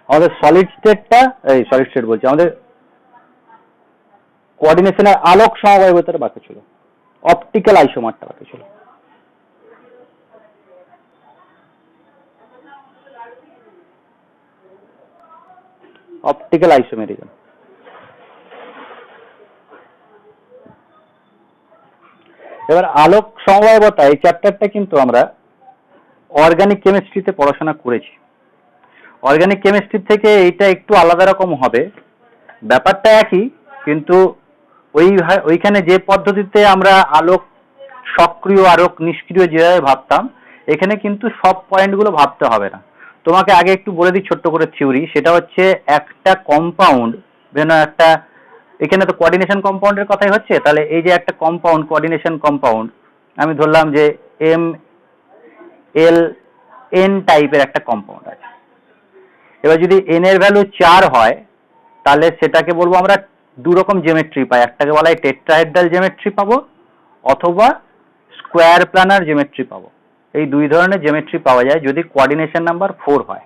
আমাদের সলিড স্টেটটা, এই solid state বলছি, আমাদের কোঅর্ডিনেশনের আলোক সমবায়বতাটা বাকি ছিল, অপটিক্যাল আইসোমারটা বাকি ছিল। Optical isomerism. এবার আলোক সমবায়বতা এই চ্যাপ্টারটা কিন্তু আমরা অর্গানিক কেমিস্ট্রিতে পড়াশোনা করেছি। অর্গানিক কেমিস্ট্রি থেকে এইটা একটু আলাদা রকম হবে, ব্যাপারটা একই, কিন্তু ওইখানে যে পদ্ধতিতে আমরা আলোক সক্রিয় আলোক নিষ্ক্রিয় যেভাবে ভাবতাম, এখানে কিন্তু সব পয়েন্টগুলো ভাবতে হবে না। তোমাকে আগে একটু বলে দিই ছোট্ট করে থিওরি, সেটা হচ্ছে একটা কম্পাউন্ড, একটা এখানে তো কোঅর্ডিনেশন কম্পাউন্ডের কথাই হচ্ছে, তাহলে এই যে একটা কম্পাউন্ড কোঅর্ডিনেশন কম্পাউন্ড, আমি ধরলাম যে MLN টাইপের একটা কম্পাউন্ড আছে। এবার যদি n এর ভ্যালু 4 হয়, তাহলে সেটাকে বলবো আমরা দু রকম জিওমেট্রি পাই, একটাকে বলা হয় টেট্রাহেড্রাল জিওমেট্রি পাবো, অথবা স্কোয়ার প্ল্যানার জিওমেট্রি পাবো। এই দুই ধরনের জিওমেট্রি পাওয়া যায় যদি কোঅর্ডিনেশন নাম্বার 4 হয়।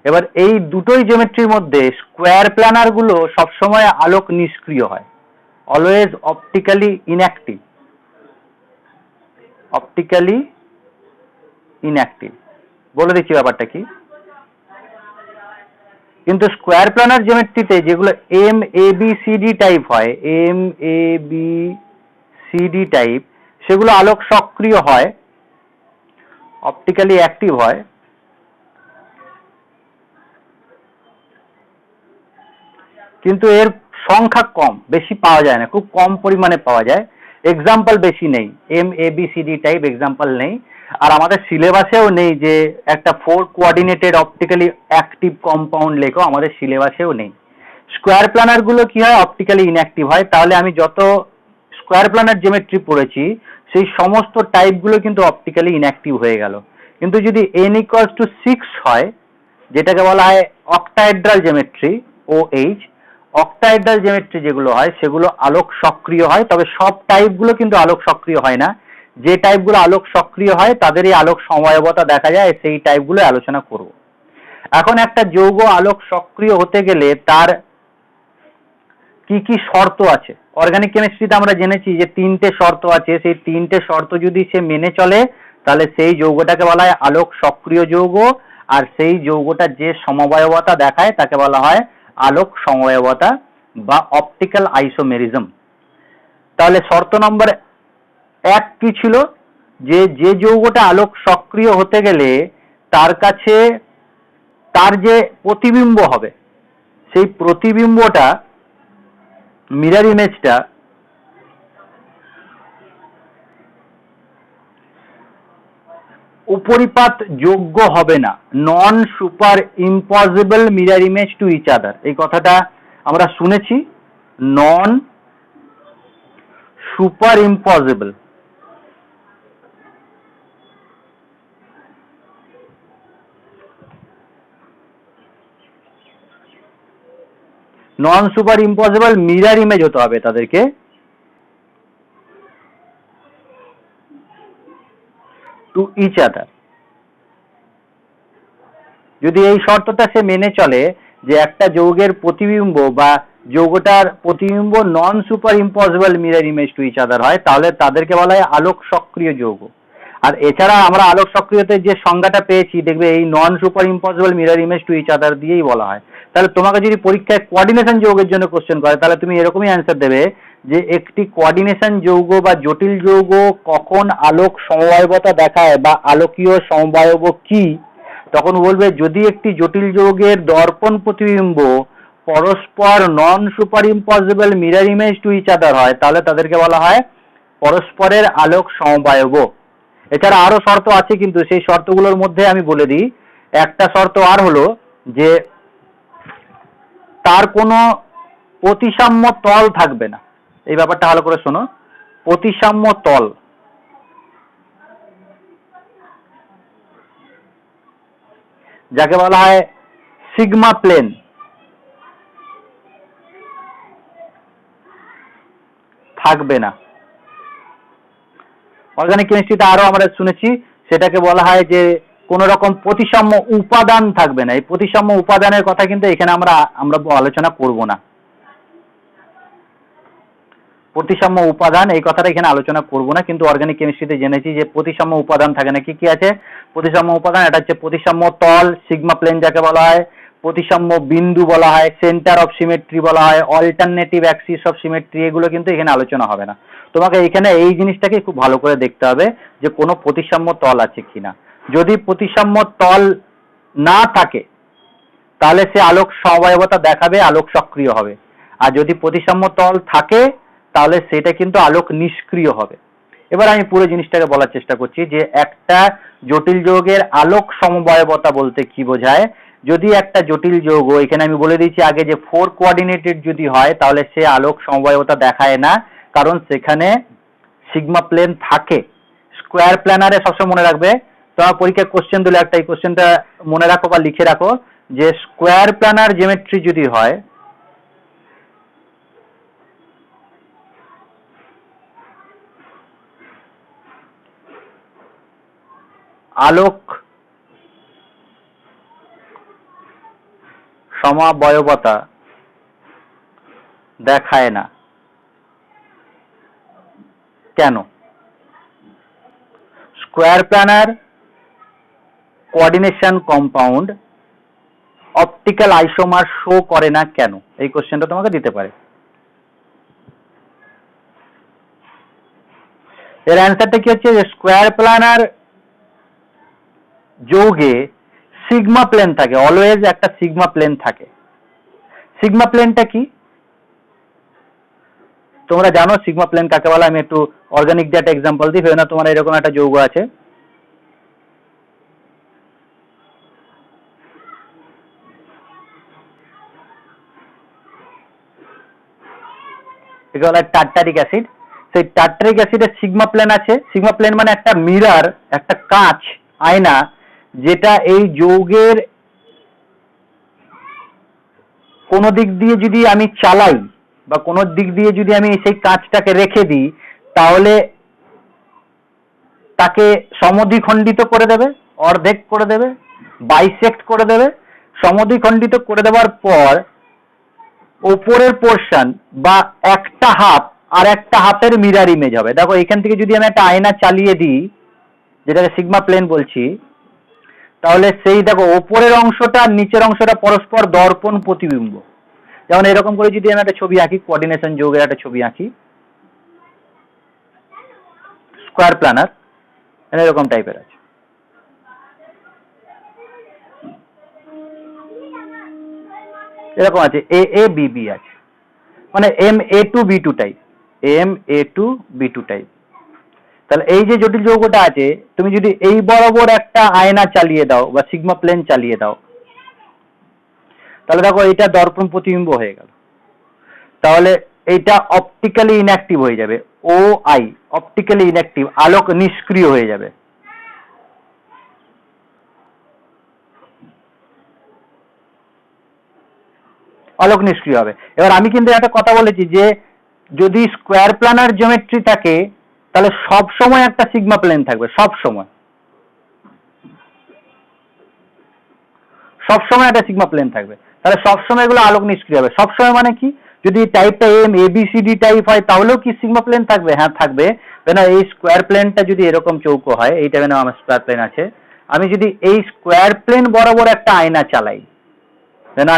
এবার এই দুটোই জিওমেট্রির মধ্যে স্কোয়ার প্ল্যানার গুলো সবসময় আলোক নিষ্ক্রিয় হয়, always optically inactive. Optically inactive বলে দিচ্ছি ব্যাপারটা কি। কিন্তু স্কোয়ার প্ল্যানার জিওমেট্রিতে যেগুলো MABCD টাইপ হয়, MABCD টাইপ, সেগুলো আলোক সক্রিয় হয়, অপটিক্যালি অ্যাক্টিভ হয়। কিন্তু এর সংখ্যা কম, বেশি পাওয়া যায় না, খুব কম পরিমাণে পাওয়া যায়, এক্সাম্পল বেশি নেই, MABCD টাইপ এক্সাম্পল নেই। আর আমাদের সিলেবাসেও নেই যে একটা 4 কোঅর্ডিনেটেড অপটিক্যালি অ্যাক্টিভ কম্পাউন্ড লেখো, আমাদের সিলেবাসেও নেই। স্কোয়ার প্ল্যানার গুলো কি হয়, অপটিক্যালি ইনঅ্যাক্টিভ হয়। তাহলে আমি যত স্কোয়ার প্ল্যানার জিওমেট্রি পড়েছি সেই সমস্ত টাইপ গুলো কিন্তু অপটিক্যালি ইনঅ্যাক্টিভ হয়ে গেল। কিন্তু যদি n=6 হয়, যেটাকে বলা হয় octahedral geometry, OH, octahedral geometry যেগুলো হয় সেগুলো আলোক সক্রিয় হয়, তবে সব টাইপগুলো কিন্তু আলোক সক্রিয় হয় না। যে টাইপগুলো আলোক সক্রিয় হয় তাদেরই আলোক সমবায়বতা দেখা যায়, সেই টাইপগুলো আলোচনা করব। এখন একটা যৌগ আলোক সক্রিয় হতে গেলে তার কি কি শর্ত আছে, অর্গানিক কেমিস্ট্রিতে আমরা জেনেছি যে 3টে শর্ত আছে, সেই 3টে শর্ত যদি সে মেনে চলে তাহলে সেই যৌগটাকে বলা হয় আলোক সক্রিয় যৌগ, আর সেই যৌগটা যে সমবায়বতা দেখায় তাকে বলা হয় আলোক সমবায়বতা বা অপটিক্যাল আইসোমেরিজম। তাহলে শর্ত নম্বর 1 কি ছিল, যে যে যৌগটা আলোক সক্রিয় হতে গেলে তার কাছে তার যে প্রতিবিম্ব হবে, সেই প্রতিবিম্বটা, মিরর ইমেজটা উপরিপাত যোগ্য হবে না, non super impossible mirror image to each other. এই কথাটা আমরা শুনেছি, non super impossible. Non super impossible mirror image হতে হবে তাদেরকে, টু ইচ আদার। যদি এই শর্তটা সে মেনে চলে যে একটা যৌগের প্রতিবিম্ব বা যৌগটার প্রতিবিম্ব non super impossible mirror image to each other হয়, তাহলে তাদেরকে বলা হয় আলোক সক্রিয় যৌগ। আর এছাড়া আমরা আলোক সক্রিয়তে যে সংজ্ঞাটা পেয়েছি, দেখবে এই non super impossible mirror image to each other দিয়েই বলা হয়। তাহলে তোমাকে যদি পরীক্ষায় কোঅর্ডিনেশন যৌগের জন্য কোশ্চেন করে, তাহলে তুমি এরকমই অ্যান্সার দেবে যে একটি কোঅর্ডিনেশন যৌগ বা জটিল যৌগ কখন আলোক সমবায়বতা দেখায় বা আলোকীয় সমবায়ব কি, তখন বলবে যদি একটি জটিল যৌগের দর্পণ প্রতিবিম্ব পরস্পর non super impossible mirror image to each other হয়, তাহলে তাদেরকে বলা হয় পরস্পরের আলোক সমবায়ব। এছাড়া আরো শর্ত আছে, কিন্তু সেই শর্তগুলোর মধ্যে আমি বলে দিই, একটা শর্ত আর হলো যে তার কোনো প্রতিসাম্য তল থাকবে না। এই ব্যাপারটা ভালো করে শোনো, প্রতিসাম্য তল, যাকে বলা হয় সিগমা প্লেন, থাকবে না। অর্গানিক কেমিস্ট্রিতে আরো আমরা শুনেছি, সেটাকে বলা হয় যে কোনো রকম প্রতিসাম্য উপাদান থাকবে না। এই প্রতিসাম্য উপাদানের কথা কিন্তু এখানে আমরা আলোচনা করব না। প্রতিসাম্য উপাদান এই কথাটা এখানে আলোচনা করব না, কিন্তু অর্গানিক কেমিস্ট্রিতে জেনেছি যে প্রতিসাম্য উপাদান থাকে না। কি কি আছে প্রতিসাম্য উপাদান? এটা হচ্ছে প্রতিসাম্য তল, সিগমা প্লেন যাকে বলা হয়, প্রতিসাম্য বিন্দু বলা হয়, সেন্টার অফ সিমেট্রি বলা হয়, অল্টারনেটিভ অ্যাক্সিস অফ সিমেট্রি, এগুলো কিন্তু এখানে আলোচনা হবে না। তোমাকে এখানে এই জিনিসটাকে খুব ভালো করে দেখতে হবে যে কোনো প্রতিসাম্য তল আছে কিনা। যদি প্রতিসাম্য তল না থাকে তাহলে সে আলোক সমবায়বতা দেখাবে, আলোক সক্রিয় হবে। আর যদি প্রতিসাম্য তল থাকে তাহলে সেটা কিন্তু আলোক নিষ্ক্রিয় হবে। এবার আমি পুরো জিনিসটাকে বলার চেষ্টা করছি যে একটা জটিল যৌগের আলোক সমবায়বতা বলতে কি বোঝায়। যদি একটা জটিল যৌগ, এখানে আমি বলে দিয়েছি আগে যে 4 কোঅর্ডিনেটেড যদি হয় তাহলে সে আলোক সমবায়বতা দেখায় না, কারণ সেখানে সিগমা প্লেন থাকে। স্কোয়ার প্ল্যানারে সবসময় মনে রাখবে, তোমার পরীক্ষায় কোশ্চেন দিলে একটা এই কোশ্চেনটা মনে রাখো বা লিখে রাখো যে স্কোয়ার প্ল্যানার জিওমেট্রি যদি হয় আলোক সমবায়বতা দেখায় না। কেন? Square planar coordination compound optical isomer show করে না কেন? এই কোশ্চেনটা তোমাকে দিতে পারে। এর অ্যান্সারটা কি হচ্ছে যে স্কোয়ার প্ল্যানার যৌগে সিগমা প্লেন থাকে, অলওয়েজ একটা সিগমা প্লেন থাকে। সিগমা প্লেনটা কি তোমরা জানো? সিগমা প্লেন কাকে বলা? আমি একটু অর্গানিক দিয়ে একটা এক্সাম্পল দিই। ভেবে না তোমার এরকম একটা যৌগ আছে, একে বলা হয় টার্টারিক অ্যাসিড। সেই টার্টারিক অ্যাসিডের সিগমা প্লেন আছে। সিগমা প্লেন মানে একটা মিরর, একটা কাঁচ, আয়না, যেটা এই যৌগের কোনো দিক দিয়ে যদি আমি চালাই বা কোনো দিক দিয়ে যদি আমি সেই কাঁচটাকে রেখে দিই তাহলে তাকে সমদ্বিখণ্ডিত করে দেবে, অর্ধেক করে দেবে, বাইসেক্ট করে দেবে। সমদ্বিখণ্ডিত করে দেওয়ার পর ওপরের পোর্শন বা একটা হাফ আর একটা হাফের মিরর ইমেজ হবে। দেখো এখান থেকে যদি আমি একটা আয়না চালিয়ে দিই, যেটাকে সিগমা প্লেন বলছি, তাহলে সেই দেখো ওপরের অংশটা নিচের অংশটা পরস্পর দর্পণ প্রতিবিম্ব। যেমন এরকম করে যদি আমি একটা ছবি আঁকি, কোঅর্ডিনেশন যৌগের একটা ছবি আঁকি, স্কোয়ার প্ল্যানার এরকম টাইপের আছে। এরকম আছে AABB আছে, মানে MA2B2 টাইপ, MA2B2 টাইপ। তাহলে এই যে জটিল যৌগটা আছে, তুমি যদি এই বরাবর একটা আয়না চালিয়ে দাও বা সিগমা প্লেন চালিয়ে দাও, তাহলে দেখো এটা দর্পণ প্রতিবিম্ব হয়ে গেল। তাহলে এইটা অপটিক্যালি ইনঅ্যাক্টিভ হয়ে যাবে, OI, অপটিক্যালি ইনঅ্যাক্টিভ, আলোক নিষ্ক্রিয় হয়ে যাবে। আলোক নিষ্ক্রিয় হবে। এবার আমি কিন্তু একটা কথা বলেছি যে যদি স্কোয়ার প্ল্যানার জিওমেট্রি থাকে তাহলে সব সময় একটা সিগমা প্লেন থাকবে, সব সময় একটা সিগমা প্লেন থাকবে। তাহলে সবসময় এগুলো আলোক নিষ্ক্রিয় হবে। সবসময় মানে কি? যদি টাইপটা ABCD টাইপ হয় তাহলেও কি সিগমা প্লেন থাকবে? হ্যাঁ থাকবে। না এই স্কোয়ার প্লেনটা যদি এরকম চৌকো হয়, এইটা যেন আমার স্কোয়ার প্লেন আছে, আমি যদি এই স্কোয়ার প্লেন বরাবর একটা আয়না চালাই,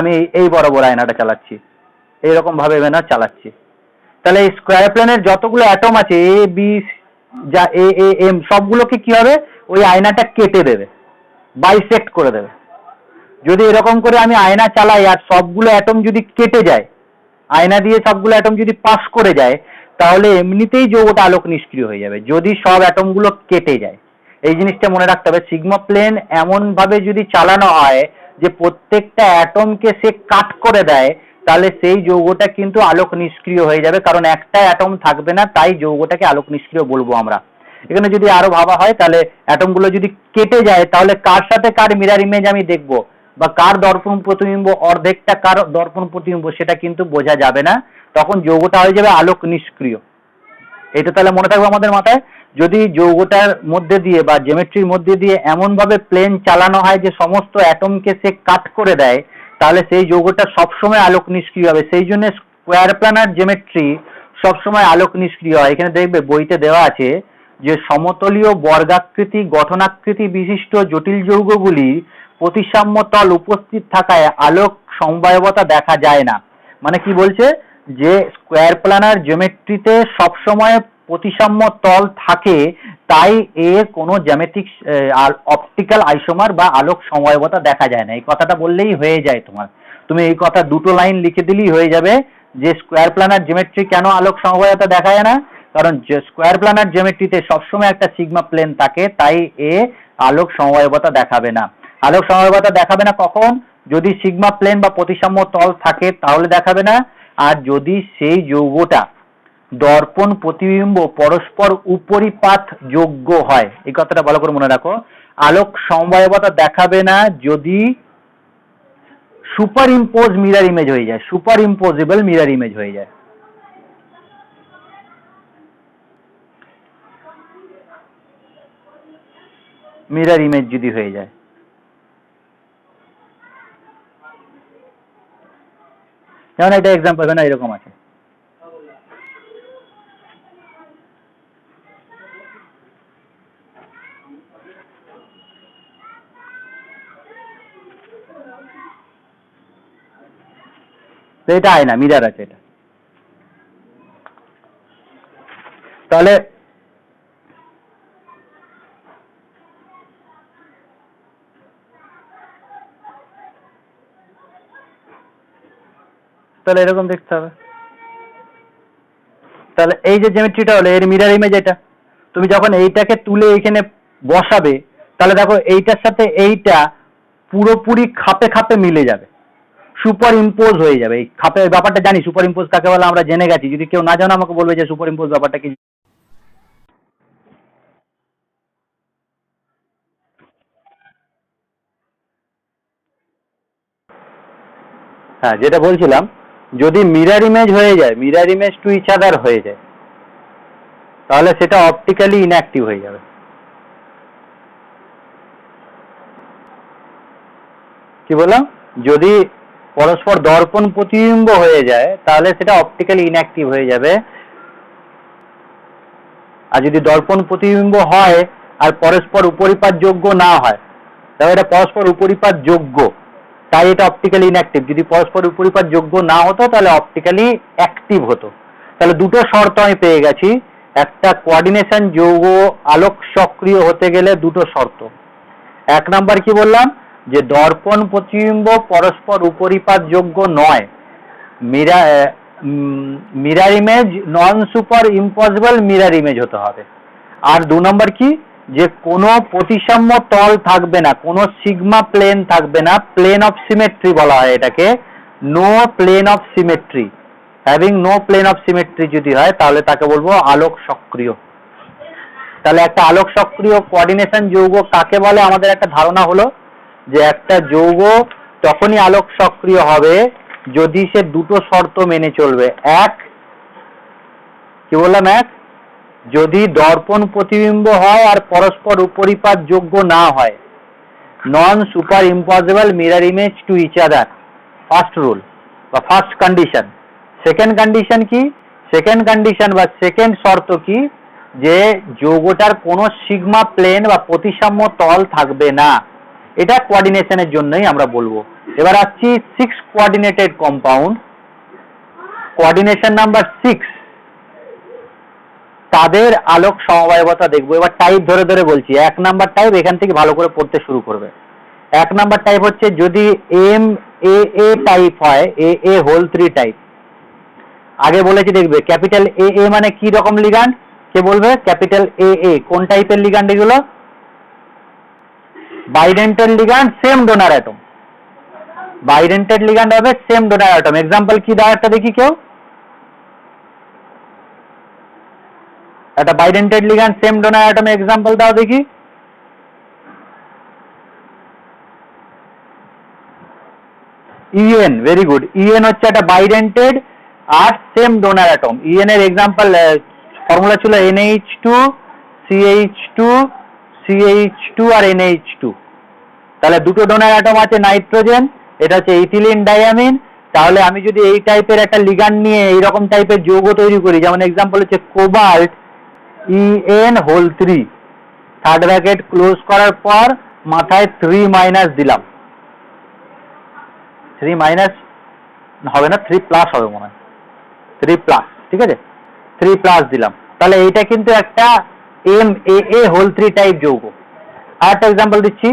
আমি এই বরাবর আয়নাটা চালাচ্ছি, এইরকম ভাবে চালাচ্ছি, তাহলে এই স্কোয়ার প্লেনের যতগুলো অ্যাটম আছে AB যা AM সবগুলোকে কি হবে? ওই আয়নাটা কেটে দেবে, বাইসেক্ট করে দেবে। যদি এরকম করে আমি আয়না চালাই আর সবগুলো অ্যাটম যদি কেটে যায়, আয়না দিয়ে সবগুলো অ্যাটম যদি পাস করে যায়, তাহলে এমনিতেই যৌগটা আলোক নিষ্ক্রিয় হয়ে যাবে, যদি সব অ্যাটমগুলো কেটে যায়। এই জিনিসটা মনে রাখতে হবে। সিগমা প্লেন এমন ভাবে যদি চালানো হয় যে প্রত্যেকটা অ্যাটমকে সে কাট করে দেয়, তাহলে সেই যৌগটা কিন্তু আলোক নিষ্ক্রিয় হয়ে যাবে, কারণ একটা অ্যাটম থাকবে না, তাই যৌগটাকে আলোক নিষ্ক্রিয় বলবো আমরা। এখানে যদি আরো ভাবা হয় তাহলে অ্যাটমগুলো যদি কেটে যায় তাহলে কার সাথে কার মিরর ইমেজ আমি দেখবো, বা কার দর্পণ প্রতিবিম্ব, অর্ধেকটা কার দর্পণ প্রতিবিম্ব, সেটা কিন্তু বোঝা যাবে না, তখন যৌগটা হয়ে যাবে আলোক নিষ্ক্রিয়। এটা তাহলে মনে থাকবে আমাদের মাথায় যদি যৌগটার মধ্যে দিয়ে বা জেমেট্রির মধ্যে দিয়ে এমন ভাবে প্লেন চালানো হয় যে সমস্ত অ্যাটমকে সে কাট করে দেয়, তাহলে সেই যৌগটা সবসময় আলোক নিষ্ক্রিয় হবে। সেই জন্য স্কোয়ার প্ল্যানার জেমেট্রি সবসময় আলোক নিষ্ক্রিয় হয়। এখানে দেখবে বইতে দেওয়া আছে যে সমতলীয় বর্গাকৃতি গঠনাকৃতি বিশিষ্ট জটিল যৌগগুলি প্রতিসাম্য তল উপস্থিত থাকায় আলোক সমবায়বতা দেখা যায় না। মানে কি বলছে, যে স্কোয়ার প্ল্যানার জিওমেট্রিতে সবসময় প্রতিসাম্য তল থাকে, তাই এর কোনো জ্যামিতিক অপটিক্যাল আইসোমার বা আলোক সমবায়বতা দেখা যায় না। এই কথাটা বললেই হয়ে যায় তোমার। তুমি এই কথা দুটো লাইন লিখে দিলেই হয়ে যাবে যে স্কোয়ার প্ল্যানার জিওমেট্রি কেন আলোক সমবায়বতা দেখা যায় না। কারণ স্কোয়ার প্ল্যানার জিওমেট্রিতে সবসময় একটা সিগমা প্লেন থাকে, তাই এ আলোক সমবায়বতা দেখাবে না। আলোক সমবায়বতা দেখাবে না কখন? যদি সিগমা প্লেন বা প্রতিসাম্য তল থাকে তাহলে দেখাবে না। আর যদি সেই যৌগটা দর্পণ প্রতিবিম্ব পরস্পর উপরিপাত যোগ্য হয়। এই কথাটা ভালো করে মনে রাখো। আলোক সমবায়বতা দেখাবে না যদি সুপার ইম্পোজ মিরর ইমেজ হয়ে যায়, সুপার ইম্পোজেবল মিরর ইমেজ হয়ে যায়। মিরর ইমেজ যদি হয়ে যায়, যেমন একটা এক্সাম্পল না এরকম আছে। এটা আয়না, মিরর আছে এটা। তাহলে তাহলে এরকম দেখতে হবে। তাহলে এই যে জ্যামিট্রিটা হলো এর মিরর ইমেজ এটা। তুমি যখন এইটাকে তুলে এখানে বসাবে, তাহলে দেখো এইটার সাথে এইটা পুরোপুরি খাপে খাপে মিলে যাবে, সুপার ইম্পোজ হয়ে যাবে। এই খাপের ব্যাপারটা জানি, সুপার ইম্পোজ কাকে বলে আমরা জেনে গেছি। যদি কেউ না জানো আমাকে বলবে যে সুপার ইম্পোজ ব্যাপারটা কি। হ্যাঁ, যেটা বলছিলাম, যদি মিরর ইমেজ হয়ে যায়, mirror image to each other হয়ে যায়, তাহলে সেটা অপটিক্যালি ইনঅ্যাক্টিভ হয়ে যাবে। কি বললাম? যদি পরস্পর দর্পণ প্রতিবিম্ব হয়ে যায় তাহলে সেটা অপটিক্যালি ইনঅ্যাক্টিভ হয়ে যাবে। আর যদি দর্পণ প্রতিবিম্ব হয় আর পরস্পর উপরিপাত যোগ্য না হয়, তাহলে এটা পরস্পর উপরিপাত যোগ্য, তাই এটা অপটিক্যালি ইনঅ্যাক্টিভ। যদি পরস্পর উপরিপাত যোগ্য না হতো তাহলে অপটিক্যালি অ্যাক্টিভ হতো। তাহলে দুটো শর্ত আমি পেয়ে গেছি। একটা, কোঅর্ডিনেশন যৌগ আলোক সক্রিয় হতে গেলে দুটো শর্ত। এক নাম্বার কি বললাম, যে দর্পণ প্রতিবিম্ব পরস্পর উপরিপাত যোগ্য নয়, mirror image non super impossible mirror image হতে হবে। আর দু নম্বর কি, যে কোনো প্রতিসাম্য তল থাকবে না, কোনো সিগমা প্লেন থাকবে না, প্লেন অফ সিমেট্রি বলা হয় এটাকে। No plane of symmetry, having no plane of symmetry যদি হয় তাহলে তাকে বলবো আলোক সক্রিয়। তাহলে একটা আলোক সক্রিয় কোঅর্ডিনেশন যৌগ কাকে বলে আমাদের একটা ধারণা হলো, যে একটা যৌগ তখনই আলোক সক্রিয় হবে যদি সে দুটো শর্ত মেনে চলবে। এক, কি বললাম, এক, যদি দর্পণ প্রতিবিম্ব হয় আর পরস্পর উপরিপাত যোগ্য না হয়, non super impossible mirror image to each other, first rule বা ফার্স্ট কন্ডিশন। সেকেন্ড কন্ডিশন কি, সেকেন্ড কন্ডিশন বা সেকেন্ড শর্ত কি, যে যৌগটার কোনো সিগমা প্লেন বা প্রতিসাম্য তল থাকবে না। এটা কোঅর্ডিনেশনের জন্যই আমরা বলবো। এবার আসছি 6 কোঅর্ডিনেটেড কম্পাউন্ড, কোঅর্ডিনেশন নাম্বার 6, তাদের আলোক সমবায়বতা দেখবো। এবার টাইপ ধরে ধরে বলছি। এক নাম্বার টাইপ, এখান থেকে ভালো করে পড়তে শুরু করবে। এক নাম্বার টাইপ হচ্ছে যদি এম এ এ টাইপ হয়, এ এ হোল 3 টাইপ। আগে বলেছি দেখবে, ক্যাপিটাল এ এ মানে কি রকম লিগ্যান্ড, কে বলবে? ক্যাপিটাল এ এ কোন টাইপের লিগ্যান্ড এগুলো? Bidentate ligand, same donor atom. Bidentate ligand হবে, সেম ডোনার অ্যাটম। এক্সাম্পল কি দাও একটা দেখি কেউ, একটা bidentate ligand same donor atom example দাও দেখি। EN, very good. ইএন হচ্ছে একটা বাইডেন্টেড আর সেম ডোনার অ্যাটম। ইএন এর এক্সাম্পল ফর্মুলা ছিল NH2 CH2 CH2 আর NH2, তাহলে দুটো ডোনার অ্যাটম আছে নাইট্রোজেন, এটা হচ্ছে ইথিলিন ডায়ামিন। তাহলে আমি যদি এই টাইপের একটা লিগ্যান্ড নিয়ে এইরকম টাইপের যৌগ তৈরি করি, যেমন এক্সাম্পল হচ্ছে cobalt En3, third bracket close করার পর মাথায় 3 দিলাম, 3 হবে না, 3+ হবে মনে হয়, 3+, ঠিক আছে, 3+ দিলাম। তাহলে এইটা কিন্তু একটা MAA3 টাইপ যৌগ। আর একটা এক্সাম্পল দিচ্ছি,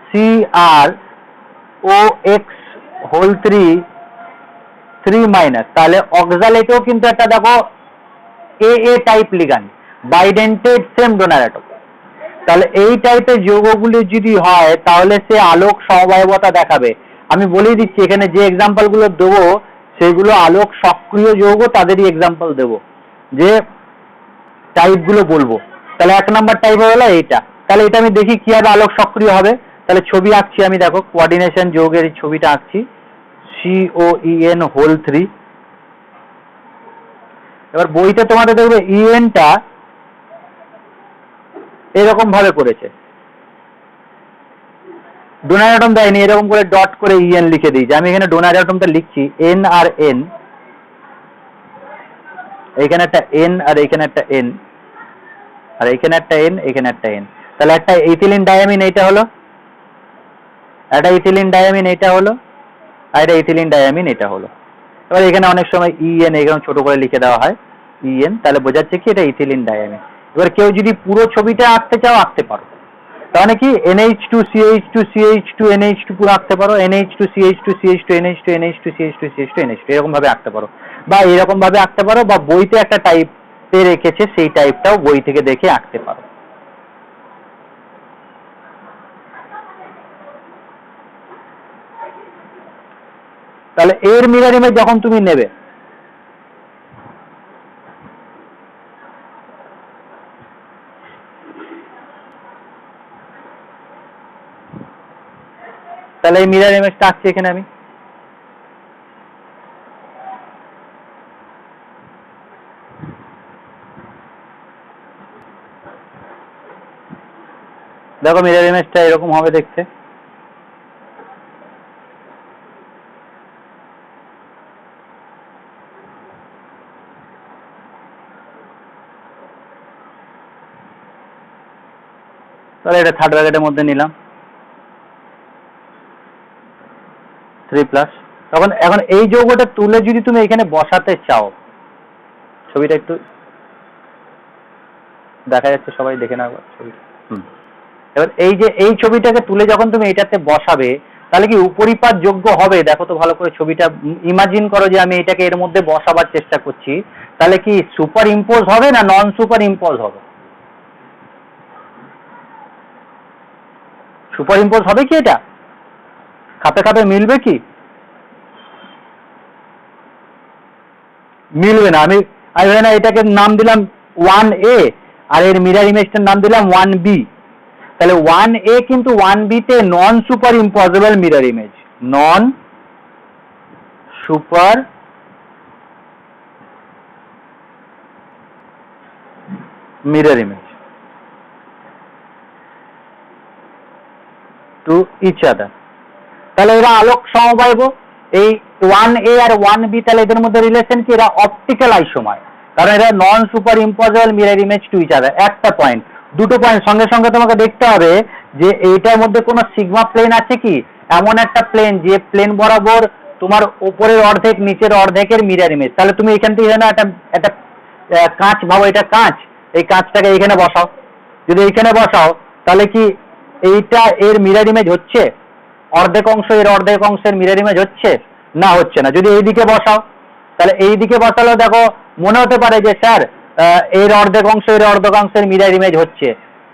CrOX3, তাহলে অক্সালেটেও কিন্তু একটা দেখো AA type ligand, bidentate same donor atom. তাহলে এই টাইপের যৌগগুলি যদি হয় তাহলে সে আলোক সমবায়বতা দেখাবে। আমি বলেই দিচ্ছি এখানে যে এক্সাম্পল গুলো দেবো সেগুলো আলোক সক্রিয় যৌগ, তাদেরই এক্সাম্পল দেবো, যে টাইপ গুলো বলবো। তাহলে 1 নম্বর টাইপ হলো এইটা। তাহলে এটা আমি দেখি কিভাবে আলোক সক্রিয় হবে। তাহলে ছবি আঁকছি আমি, দেখো কোঅর্ডিনেশন যৌগের ছবিটা আঁকছি, COEN3। এবার বইতে তোমাদের দেখবে ইএনটা এরকম ভাবে করেছে, ডোনার অ্যাটম দেয়নি, এরকম করে ডট করে ইএন লিখে দিয়েছে। আমি এখানে ডোনার অ্যাটমটা লিখছি N আর N, এইখানে একটা N আর এইখানে একটা N, আর এইখানে একটা N, এখানে একটা N। তাহলে একটা ইথিলিন ডায়ামিন এইটা হলো, একটা ইথিলিন ডায়ামিন এটা হলো, আর এটা ইথিলিন ডায়ামিন এটা হলো। এবার এখানে অনেক সময় EN এরকম ছোট করে লিখে দেওয়া হয় EN, তাহলে বোঝাচ্ছে কি এটা ইথিলিন ডায়ামিন। এবার কেউ যদি পুরো ছবিটা আঁকতে চাও আঁকতে পারো, তাহলে কি NH2 CH2 CH2 NH2 পুরো আঁকতে পারো, NH2 CH2 CH2 NH2 NH2 CH2 CH2 NH2 এরকম ভাবে আঁকতে পারো, বা এরকম ভাবে আঁকতে পারো, বা বইতে একটা টাইপে রেখেছে সেই টাইপটাও বই থেকে দেখে আঁকতে পারো। তাহলে এর মিরর ইমেজ যখন তুমি নেবে, তাহলে এই মিরর ইমেজটা আঁকছি এখানে আমি। দেখো মিরর ইমেজটা এরকম হবে দেখতে। তাহলে এটা থার্ড ব্র্যাকেটের মধ্যে নিলাম 3+। তখন এখন এই যৌগটা তুলে যদি তুমি এখানে বসাতে চাও, ছবিটা একটু দেখা যাচ্ছে, সবাই দেখে নাও ছবিটা। এবার এই যে এই ছবিটাকে তুলে যখন তুমি এটাতে বসাবে, তাহলে কি উপরিপাত যোগ্য হবে? দেখো তো ভালো করে ছবিটা ইমাজিন করো যে আমি এটাকে এর মধ্যে বসাবার চেষ্টা করছি, তাহলে কি সুপার ইম্পোজ হবে না নন সুপার ইম্পোজ হবে? সুপার ইম্পোজ হবে কি? এটা খাপে খাপে মিলবে কি? মিলবে না। আমি এটাকে নাম দিলাম 1A আর এর মিরর ইমেজটার নাম দিলাম 1B। তাহলে 1A কিন্তু 1B তে non super impossible mirror image, non super mirror image to each other. তাহলে এরা আলোক সমবায়ব। এই 1A আর 1B তাহলে এদের মধ্যে রিলেশন কি? এরা অপটিক্যাল আইসোমার, কারণ এরা non super impossible mirror image to each other. একটা পয়েন্ট, দুটো পয়েন্ট সঙ্গে সঙ্গে তোমাকে দেখতে হবে যে এইটার মধ্যে কোনো সিগমা প্লেন আছে কি, এমন একটা প্লেন যে প্লেন বরাবর তোমার উপরের অর্ধেক নিচের অর্ধেকের মিরর ইমেজ। তাহলে তুমি এখান থেকে একটা কাঁচ ভাবো, এটা কাঁচ, এই কাঁচটাকে এখানে বসাও। যদি এইখানে বসাও তাহলে কি এইটা এর মিরর ইমেজ হচ্ছে? অর্ধেক অংশ এর অর্ধেক অংশের মিরর ইমেজ হচ্ছে না? হচ্ছে না। যদি এইদিকে বসাও, তাহলে এইদিকে বসালেও দেখো মনে হতে পারে যে স্যার এর অর্ধেক অংশ এর অর্ধেক অংশের মিরর ইমেজ হচ্ছে,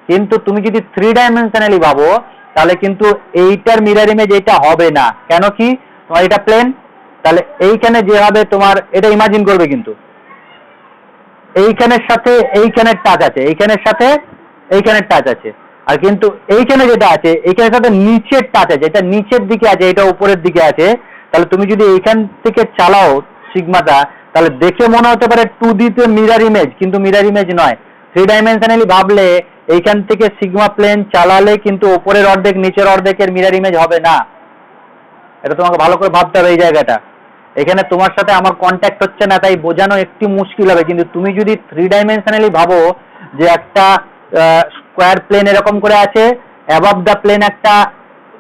কিন্তু তুমি যদি 3 ডাইমেনশনালি ভাবো তাহলে কিন্তু এইটার মিরর ইমেজ এটা হবে না। কেন কি? তোমার এটা প্লেন, তাহলে এইখানে যে হবে তোমার এটা ইমাজিন করবে, কিন্তু এইখানের সাথে এইখানের টাচ আছে, এইখানের সাথে এইখানের টাচ আছে, আর কিন্তু এইখানে যেটা আছে এইখানের সাথে নিচের টাচ আছে, এটা নিচের দিকে আছে, এটা উপরের দিকে আছে। তাহলে তুমি যদি এইখান থেকে চালাও সিগমাটা, তাহলে দেখে মনে হতে পারে 2D তে মিরর ইমেজ, কিন্তু মিরর ইমেজ নয়। থ্রি ডাইমেনশনালি ভাবলে এইখান থেকে সিগমা প্লেন চালালে কিন্তু ওপরের অর্ধেক নিচের অর্ধেকের মিরর ইমেজ হবে না। এটা তোমাকে ভালো করে ভাবতে হবে এই জায়গাটা। এখানে তোমার সাথে আমার কন্ট্যাক্ট হচ্ছে না, তাই বোঝানো একটু মুশকিল হবে। কিন্তু তুমি যদি থ্রি ডাইমেনশনালি ভাবো যে একটা স্কোয়ার প্লেন এরকম করে আছে, অ্যাবভ দ্য প্লেন একটা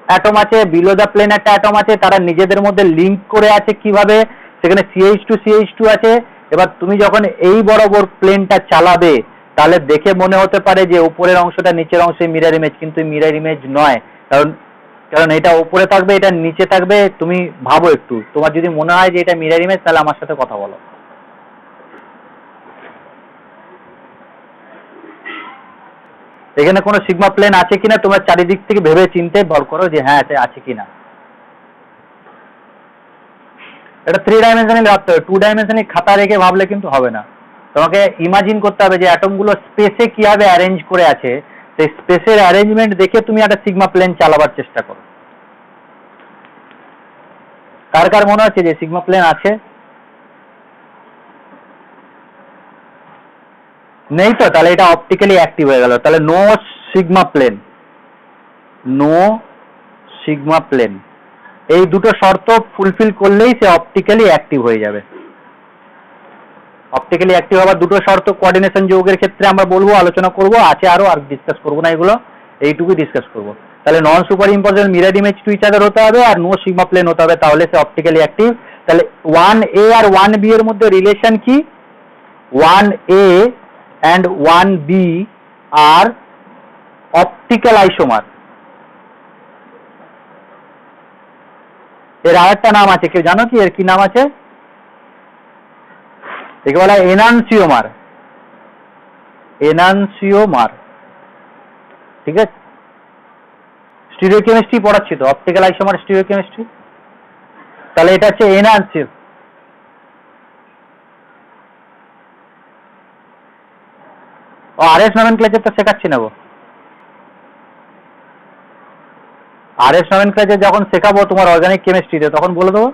অ্যাটম আছে, বিলো দ্য প্লেন একটা অ্যাটম আছে, তারা নিজেদের মধ্যে লিঙ্ক করে আছে কিভাবে, সেখানে CH2 আছে। এবার তুমি যখন এই বরাবর প্লেনটা চালাবে তাহলে দেখে মনে হতে পারে যে উপরের অংশটা নিচের অংশে মিরর ইমেজ, কিন্তু মিরর ইমেজ নয়। কারণ এটা উপরে থাকবে, এটা নিচে থাকবে। তুমি ভাবো একটু, তোমার যদি মনে হয় যে এটা মিরর ইমেজ তাহলে আমার সাথে কথা বলো। এখানে কোনো সিগমা প্লেন আছে কিনা তোমরা চারিদিক থেকে ভেবে চিন্তে ভর করো যে হ্যাঁ এটা আছে কিনা। এটা থ্রি ডাইমেনশনালি ভাবতে হবে, টু ডাইমেনশনালি খাতা রেখে ভাবলে কিন্তু হবে না। তোমাকে ইমাজিন করতে হবে যে অ্যাটমগুলো স্পেসে কিভাবে অ্যারেঞ্জ করে আছে, সেই স্পেসের অ্যারেঞ্জমেন্ট দেখে তুমি একটা সিগমা প্লেন চালাবার চেষ্টা করো। কার কার মনে হচ্ছে যে সিগমা প্লেন আছে? নেই তো? তাহলে এটা অপটিক্যালি অ্যাক্টিভ হয়ে গেল। তাহলে no sigma plane, no sigma plane, এই দুটো শর্ত ফুলফিল করলেই সে অপটিক্যালি অ্যাক্টিভ হয়ে যাবে। অপটিক্যালি অ্যাক্টিভ হওয়ার দুটো শর্ত কোঅর্ডিনেশন যৌগের ক্ষেত্রে আমরা বলবো, আলোচনা করব, আছে আরো, আর ডিসকাস করবো না এগুলো, এইটুকুই ডিসকাস করবো। তাহলে non superimposable mirror image to each other হতে হবে আর নো সিগমা প্লেন হতে হবে, তাহলে সে অপটিক্যালি অ্যাক্টিভ। তাহলে 1A আর 1B এর মধ্যে রিলেশন কি? 1A and 1B R optical isomer. এর আরেকটা নাম আছে, কেউ জানো কি এর কি নাম আছে? একে বলা হয় এনানসিওমার। এনানসিওমার, ঠিক আছে? স্টিরিওকেমিস্ট্রি পড়াচ্ছি তো, অপটিক্যাল আইসোমার স্টিরিওকেমিস্ট্রি। তাহলে এটা হচ্ছে এনানসিও। ও আরএস নমেনক্লেচার তো শেখাচ্ছি না গো। আরএস নমেনক্লেচার যখন শেখাবো তোমার অর্গানিক কেমিস্ট্রিতে তখন বলে দেবো।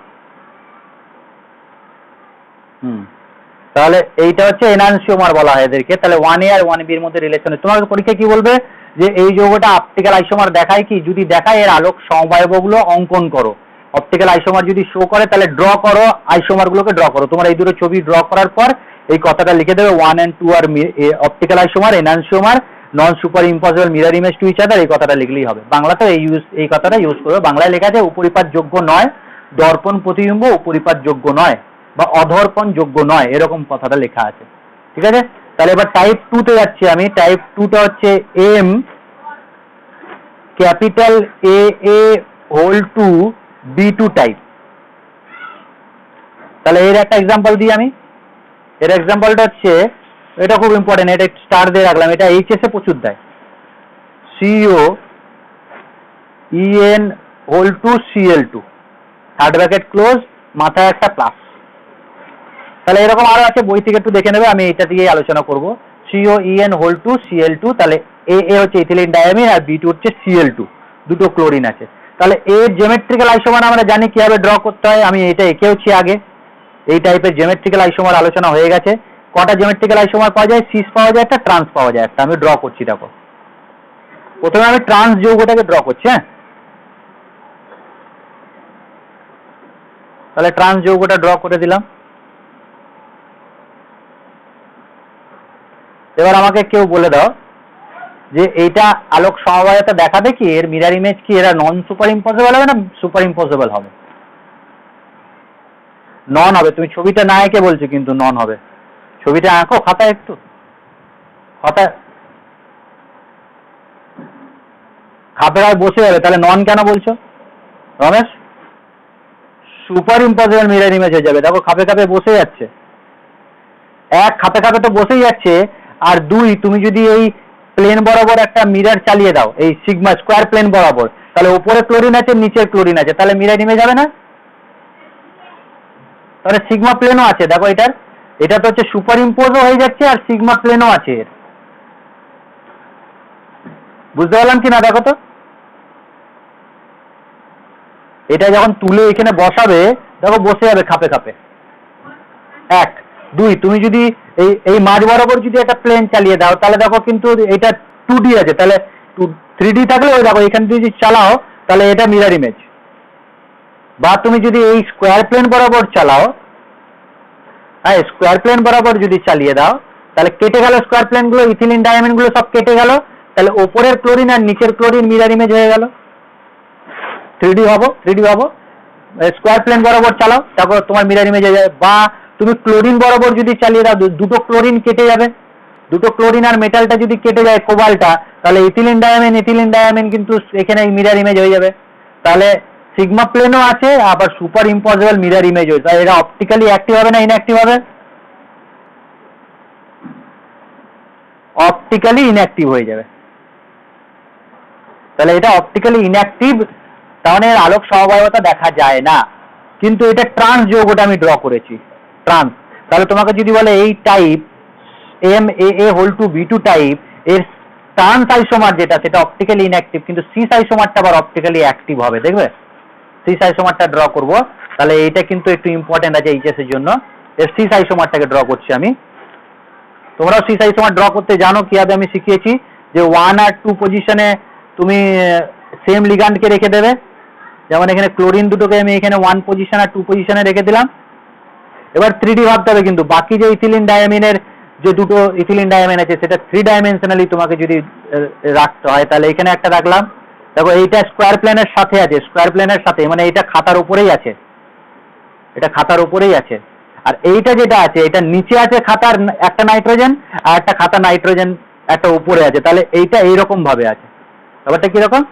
তাহলে এইটা হচ্ছে এনানসিওমার বলা হয় এদেরকে। তাহলে 1A আর 1B এর মধ্যে রিলেশন। তোমার পরীক্ষা কি বলবে যে এই যৌগটা অপটিক্যাল আইসোমার দেখায় কি? যদি দেখায় এর আলোক সমবায়বগুলো অঙ্কন করো। অপটিক্যাল আইসোমার যদি শো করে তাহলে ড্র করো, আইসোমার গুলোকে ড্র করো। তোমার এই দুটো ছবি ড্র করার পর এই কথাটা লিখে দেবে 1 and 2 আর optical isomer, enantiomer, non super impossible mirror image to each other, এই কথাটা লিখলেই হবে। বাংলাতে এই কথাটা ইউজ করবে। বাংলায় লেখা আছে উপরিপাত যোগ্য নয়, দর্পণ প্রতিবিম্ব উপরিপাত যোগ্য নয় বা অধর্পণ যোগ্য নয়, এরকম কথাটা লেখা আছে। ঠিক আছে? তাহলে এবার টাইপ 2 তে যাচ্ছি আমি। টাইপ 2টা হচ্ছে M capital AA whole to B2 type. তাহলে এর একটা এক্সাম্পল দিই আমি। এর এক্সাম্পলটা হচ্ছে, এটা খুব ইম্পর্টেন্ট, এটা স্টার দিয়ে রাখলাম, এটা HS এ প্রচুর দেয়। COEN whole two Cl2, third bracket close, মাথায় একটা প্লাস। তাহলে এরকম আরো আছে, বই থেকে একটু দেখে নেবে, আমি এটা দিয়ে আলোচনা করব। COEN হোল টু Cl2, তাহলে AA হচ্ছে ইথিলিন ডায়ামিন আর B2 হচ্ছে Cl2, দুটো ক্লোরিন আছে। তাহলে এর জিওমেট্রিক্যাল আইসোমার আমরা জানি কিভাবে ড্র করতে হয়, আমি এটা এঁকেওছি আগে। এই টাইপের জিওমেট্রিক্যাল আইসোমার আলোচনা হয়ে গেছে। কটা জিওমেট্রিক্যাল আইসোমার পাওয়া যায়? সিস পাওয়া যায় একটা, ট্রান্স পাওয়া যায় একটা। আমি ড্র করছি, দেখো। প্রথমে আমি ট্রান্স যৌগটাকে ড্র করছি। হ্যাঁ, তাহলে ট্রান্স যৌগটা ড্র করে দিলাম। এবার আমাকে কেউ বলে দাও যে এইটা আলোক সমবায়তা দেখাবে কি? এর মিরর ইমেজ কি এরা নন সুপার ইম্পসিবল হবে না সুপার ইম্পসিবল হবে? নন হবে। তুমি ছবিটা না এঁকে বলছো, কিন্তু নন হবে। ছবিটা আঁকো খাতায়, একটু খাতায় খাপেরায় বসে যাবে। তাহলে নন কেন বলছো Ramesh? Super impossible mirror image হয়ে যাবে। দেখো খাপে খাপে বসে যাচ্ছে। এক, খাপে খাপে তো বসেই যাচ্ছে। আর দুই, তুমি যদি এই প্লেন বরাবর একটা মিরর চালিয়ে দাও, এই সিগমা স্কোয়ার প্লেন বরাবর, তাহলে উপরে ক্লোরিন আছে, নিচে ক্লোরিন আছে, তাহলে মিরর ইমেজ হবে না? তাহলে সিগমা প্লেনও আছে। দেখো এটা তো হচ্ছে সুপার ইম্পোজও হয়ে যাচ্ছে আর সিগমা প্লেনও আছে এর। বুঝতে পারলাম কি না? দেখো তো, এটা যখন তুলে এখানে বসাবে, দেখো বসে যাবে খাপে খাপে। এক। দুই, তুমি যদি এই মাঝ বরাবর যদি একটা প্লেন চালিয়ে দাও তাহলে দেখো কিন্তু এটা 2D আছে, তাহলে 3D থাকলে ওই দেখো এখানে যদি চালাও তাহলে এটা মিরর ইমেজ। বা তুমি যদি এই স্কোয়ার প্লেন বরাবর চালাও, হ্যাঁ স্কোয়ার প্লেন বরাবর যদি চালিয়ে দাও তাহলে কেটে গেল স্কোয়ার প্লেন গুলো, ইথিলিন ডায়ামিন গুলো সব কেটে গেল, তাহলে ওপরের ক্লোরিন আর নিচের ক্লোরিন মিরর ইমেজ হয়ে গেল, 3D হবো। স্কোয়ার প্লেন বরাবর চালাও তারপর তোমার মিরর ইমেজ হয়ে যাবে। বা তুমি ক্লোরিন বরাবর যদি চালিয়ে দাও, দুটো ক্লোরিন কেটে যাবে, দুটো ক্লোরিন আর মেটালটা যদি কেটে যায় কোবাল্টটা, তাহলে ইথিলিন ডায়ামিন কিন্তু এখানে মিরর ইমেজ হয়ে যাবে। তাহলে সিগমা প্লেনও আছে আবার সুপার ইম্পসিবল মিরর ইমেজ হয়েছে। তাহলে এটা অপটিক্যালি অ্যাক্টিভ হবে না ইনঅ্যাক্টিভ হবে? অপটিক্যালি ইনঅ্যাক্টিভ হয়ে যাবে। তাহলে এটা অপটিক্যালি ইনঅ্যাক্টিভ, তাহলে আলোক সমবায়তা দেখা যায় না। কিন্তু এটা ট্রান্স যৌগটা আমি ড্র করেছি, ট্রান্স। তাহলে তোমাকে যদি বলে এই টাইপ MAA2B2 টাইপ এর ট্রান্স আইসোমার যেটা সেটা অপটিক্যালি ইনঅ্যাক্টিভ, কিন্তু সিস আইসোমারটা আবার অপটিক্যালি অ্যাক্টিভ হবে, দেখবে সিস আইসোমারটা ড্র করব। তাহলে এইটা কিন্তু একটু ইম্পর্টেন্ট আছে এইচএস এর জন্য। এর সিস আইসোমারটাকে ড্র করছি আমি। তোমরাও সিস আইসোমার ড্র করতে জানো, কিভাবে আমি শিখিয়েছি যে 1 আর 2 পজিশনে তুমি সেম লিগ্যান্ডকে রেখে দেবে। যেমন এখানে ক্লোরিন দুটোকে আমি এখানে 1 পজিশন আর 2 পজিশনে রেখে দিলাম। এবার 3D ভাবতে হবে, কিন্তু বাকি যে ইথিলিন ডায়ামিনের যে দুটো ইথিলিন ডায়ামিন আছে সেটা 3 ডাইমেনশনালি তোমাকে যদি রাখতে হয়, তাহলে এখানে একটা রাখলাম। দেখো এইটা স্কোয়ার প্লেনের সাথে আছে, স্কোয়ার প্লেনের সাথে মানে এটা খাতার উপরেই আছে, এটা খাতার উপরেই আছে। আর এইটা যেটা আছে এটা নিচে আছে খাতার একটা নাইট্রোজেন, আর একটা খাতা নাইট্রোজেন একটা উপরে আছে। তাহলে এইটা এইরকম ভাবে আছে, ব্যাপারটা কিরকম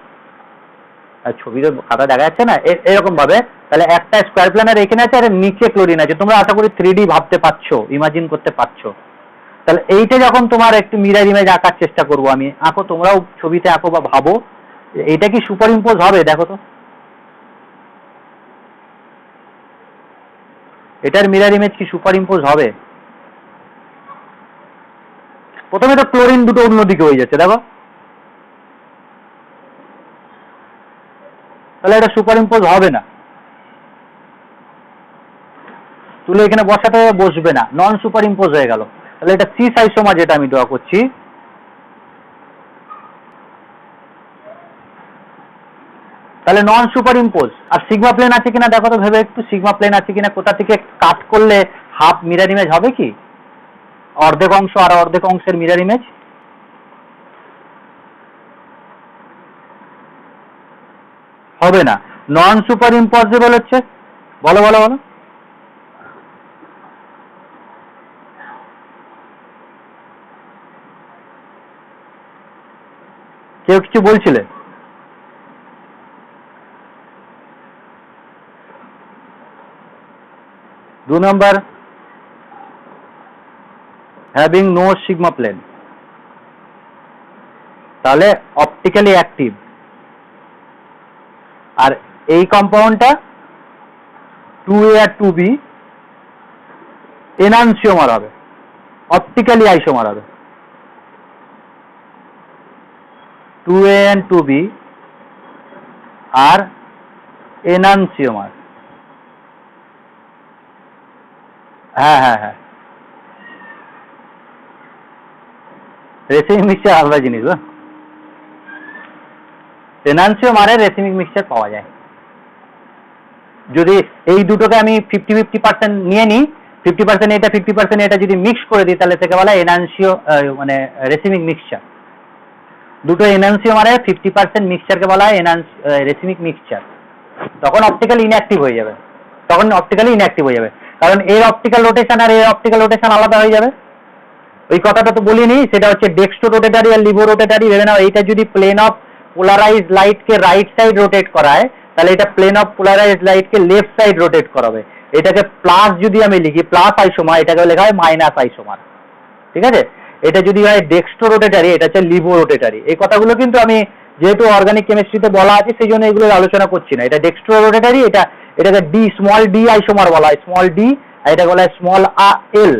ছবিতে খাতা দেখা যাচ্ছে না, এরকম ভাবে। তাহলে একটা স্কোয়ার প্লেনের এখানে আছে আর নিচে ক্লোরিন আছে। তোমরা আশা করি 3D ভাবতে পারছো, ইমাজিন করতে পারছো। তাহলে এইটা যখন তোমার একটু মিরর ইমেজ আঁকার চেষ্টা করবো আমি, আঁকো, তোমরাও ছবিতে আঁকো বা ভাবো এইটা কি সুপার ইম্পোজ হবে, দেখো তো এটার মিরর ইমেজ কি সুপার ইম্পোজ হবে? প্রথমে তো ক্লোরিন দুটো অন্যদিকে হয়ে যাচ্ছে, দেখো তাহলে এটা সুপার ইম্পোজ হবে না, তুলে এখানে বসাতে বসবে না, নন সুপার ইম্পোজ হয়ে গেল। তাহলে এটা সিস আইসোমার যেটা আমি ড্র করছি, তাহলে নন সুপার ইম্পোজ। আর সিগমা প্লেন আছে কিনা দেখো তো ভেবে একটু, সিগমা প্লেন আছে কিনা, কোথা থেকে কাট করলে হাফ মিরর ইমেজ হবে কি, অর্ধেক অংশ আর অর্ধেক অংশের মিরর ইমেজ হবে না, নন সুপার ইম্পসিবল হচ্ছে। বলো বলো বলো, কেউ কিছু বলছিলে? দু নম্বর, হ্যাভিং নো সিগমা প্লেন, তাহলে অপটিক্যালি অ্যাক্টিভ। আর এই কম্পাউন্ডটা 2A আর 2B এনানসিওমার হবে, অপটিক্যালি আইসোমার হবে। 2A and 2B R enantiomer. হ্যাঁ হ্যাঁ হ্যাঁ, রেসিমিক মিক্সচার আলাদা জিনিস। এনানসিওমারের রেসিমিক মিক্সচার পাওয়া যায়। যদি এই দুটোকে আমি 50-50% নিয়ে নিই, 50% এটা 50% এটা যদি মিক্স করে দিই, তাহলে সেকে বলা এনানসিও মানে রেসিমিক মিক্সচার। দুটো এনানসিওমারের 50% মিক্সচারকে বলা হয় রেসিমিক মিক্সচার। তখন অপটিক্যালি ইনঅ্যাক্টিভ হয়ে যাবে, কারণ এর অপটিক্যাল রোটেশন আর এর অপটিক্যাল রোটেশন আলাদা হয়ে যাবে। ওই কথাটা তো বলিনি, সেটা হচ্ছে ডেক্সট্রো রোটেটারি আর লিভো রোটেটারি। ভেবে নাও এইটা যদি প্লেন অফ পোলারাইজড লাইটকে রাইট সাইড রোটেট করায়, তাহলে এটা প্লেন অফ পোলারাইজড লাইটকে লেফট সাইড রোটেট করাবে। এটাকে প্লাস যদি আমি লিখি, প্লাস আইসোমার, এটাকে লেখা হয় মাইনাস আইসোমার, ঠিক আছে। এটা যদি হয় ডেক্সট্রো রোটেটারি, এটা হচ্ছে লিভো রোটেটারি। এই কথাগুলো কিন্তু আমি যেহেতু অর্গানিক কেমিস্ট্রিতে বলা আছে সেই জন্য এগুলোর আলোচনা করছি না। এটা ডেক্সট্রো রোটেটারি, এটাকে স্মল ডি আইসোমার বলা হয়, স্মল ডি, আর এটা বলা হয় স্মল এল।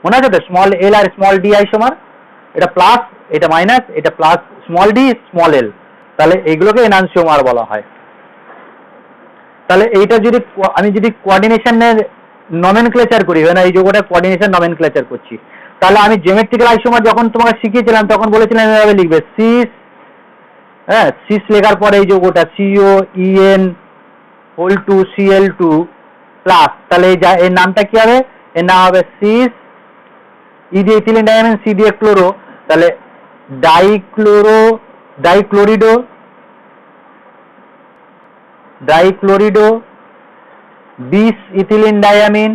মনে আছে তো, স্মল এল আর স্মল ডি আইসোমার। এটা প্লাস, এটা মাইনাস, এটা প্লাস স্মল ডি স্মল এল, তাহলে এইগুলোকে এনানসিওমার বলা হয়। তাহলে এইটা যদি আমি কোঅর্ডিনেশনের নমেনক্লেচার করি, না এই যোগটা কোঅর্ডিনেশন নমেনক্লেচার করছি, তাহলে আমি জিওমেট্রিক্যাল আইসোমার যখন তোমাকে শিখিয়েছিলাম তখন বলেছিলাম এভাবে লিখবে সিস, হ্যাঁ সিস লেখার পরে এই যৌগটা COEN whole two Cl2 plus, তাহলে এর নামটা কি হবে? এর নাম হবে সিস, ই দিয়ে ইথিলিন ডাইমিন, সি দিয়ে ক্লোরো, তাহলে ডাইক্লোরিডো বিস ইথিলিন ডায়ামিন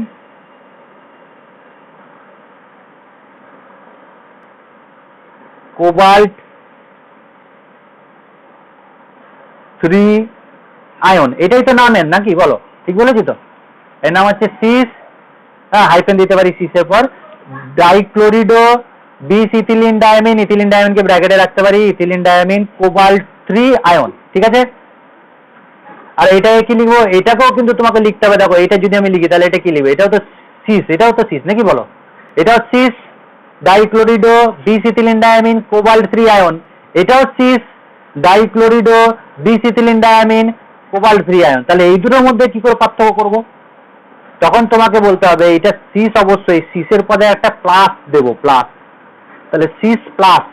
কোবাল্ট 3 আয়ন, এটাই তো নামের নাকি বলো? ঠিক বলেছি তো? এর নাম হচ্ছে সিস, হ্যাঁ হাইফেন দিতে পারি সিসের পর, ডাইক্লোরিডো বিস ইথিলিন ডায়ামিন, ইথিলিন ডায়ামিনকে ব্র্যাকেটে রাখতে পারি, ইথিলিন ডায়ামিন কোবাল্ট 3 আয়ন, ঠিক আছে? আর এটাকে কি লিখবো? এটাকেও কিন্তু তোমাকে লিখতে হবে, দেখো এটা যদি আমি লিখি তাহলে এটা কি লিখবো? এটাও তো সিস নাকি বলো? এটাও সিস ডাইক্লোরিডো বিস ইথিলিন ডায়ামিন কোবাল্ট 3 আয়ন, এটাও সিস ডাইক্লোরিডো বিস ইথিলিন ডায়ামিন কোবাল্ট 3 আয়ন। তাহলে এই দুটোর মধ্যে কি করে পার্থক্য করব? তখন তোমাকে বলতে হবে এটা সিস, অবশ্যই সিসের পদে একটা প্লাস দেবো, প্লাস, তাহলে সিস প্লাস।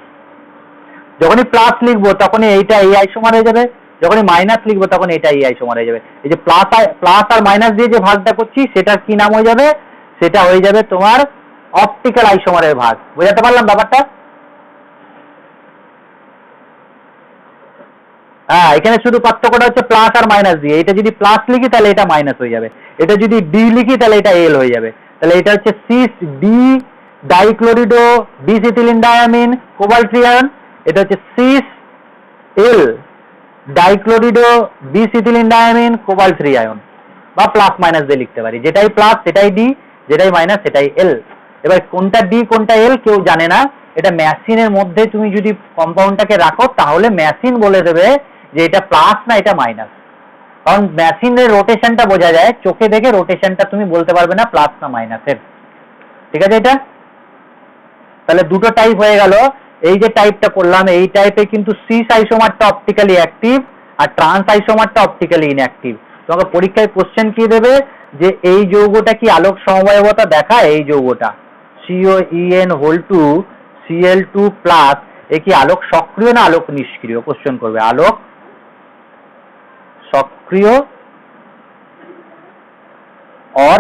যখনই প্লাস লিখবো তখনই এইটা এই আইসোমার হয়ে যাবে, যখনই মাইনাস লিখবো তখন এটা এই আইসোমার হয়ে যাবে। এই যে প্লাস আর মাইনাস দিয়ে যে ভাগটা করছি সেটার কি নাম হয়ে যাবে? সেটা হয়ে যাবে তোমার অপটিক্যাল আইসোমারের ভাগ। বোঝাতে পারলাম ব্যাপারটা? হ্যাঁ, এখানে শুধু পার্থক্যটা হচ্ছে প্লাস আর মাইনাস দিয়ে। এটা যদি প্লাস লিখি তাহলে এটা মাইনাস হয়ে যাবে, এটা যদি ডি লিখি তাহলে এটা এল হয়ে যাবে। তাহলে এটা হচ্ছে সিস ডি ডাইক্লোরিডো বিস ইথিলিন ডায়ামিন কোবাল্ট 3 আয়ন, এটা হচ্ছে সিস এল ডাইক্লোরিডো বিস ইথিলিন ডায়ামিন কোবাল্ট 3 আয়ন, বা প্লাস মাইনাস দিয়ে লিখতে পারি, যেটাই প্লাস সেটাই ডি, যেটাই মাইনাস সেটাই এল। এবার কোনটা ডি কোনটা এল কেউ জানে না, এটা মেশিনের মধ্যে তুমি যদি কম্পাউন্ডটাকে রাখো তাহলে মেশিন বলে দেবে যে এটা প্লাস না এটা মাইনাস, কারণ মেশিনের রোটেশনটা বোঝা যায়, চোখে দেখে রোটেশনটা তুমি বলতে পারবে না প্লাস না মাইনাসের, ঠিক আছে? এটা তাহলে দুটো টাইপ হয়ে গেল। এই যে টাইপটা করলাম এই টাইপে কিন্তু সিস আইসোমারটা অপটিক্যালি অ্যাক্টিভ আর ট্রান্স আইসোমারটা অপটিক্যালি ইনঅ্যাক্টিভ। তোমাকে পরীক্ষায় কোশ্চেন কি দেবে যে এই যৌগটা কি আলোক সমবায়বতা দেখায়? এই যৌগটা COEN whole two Cl2 plus, এ কি আলোক সক্রিয় না আলোক নিষ্ক্রিয়? কোশ্চেন করবে আলোক সক্রিয় और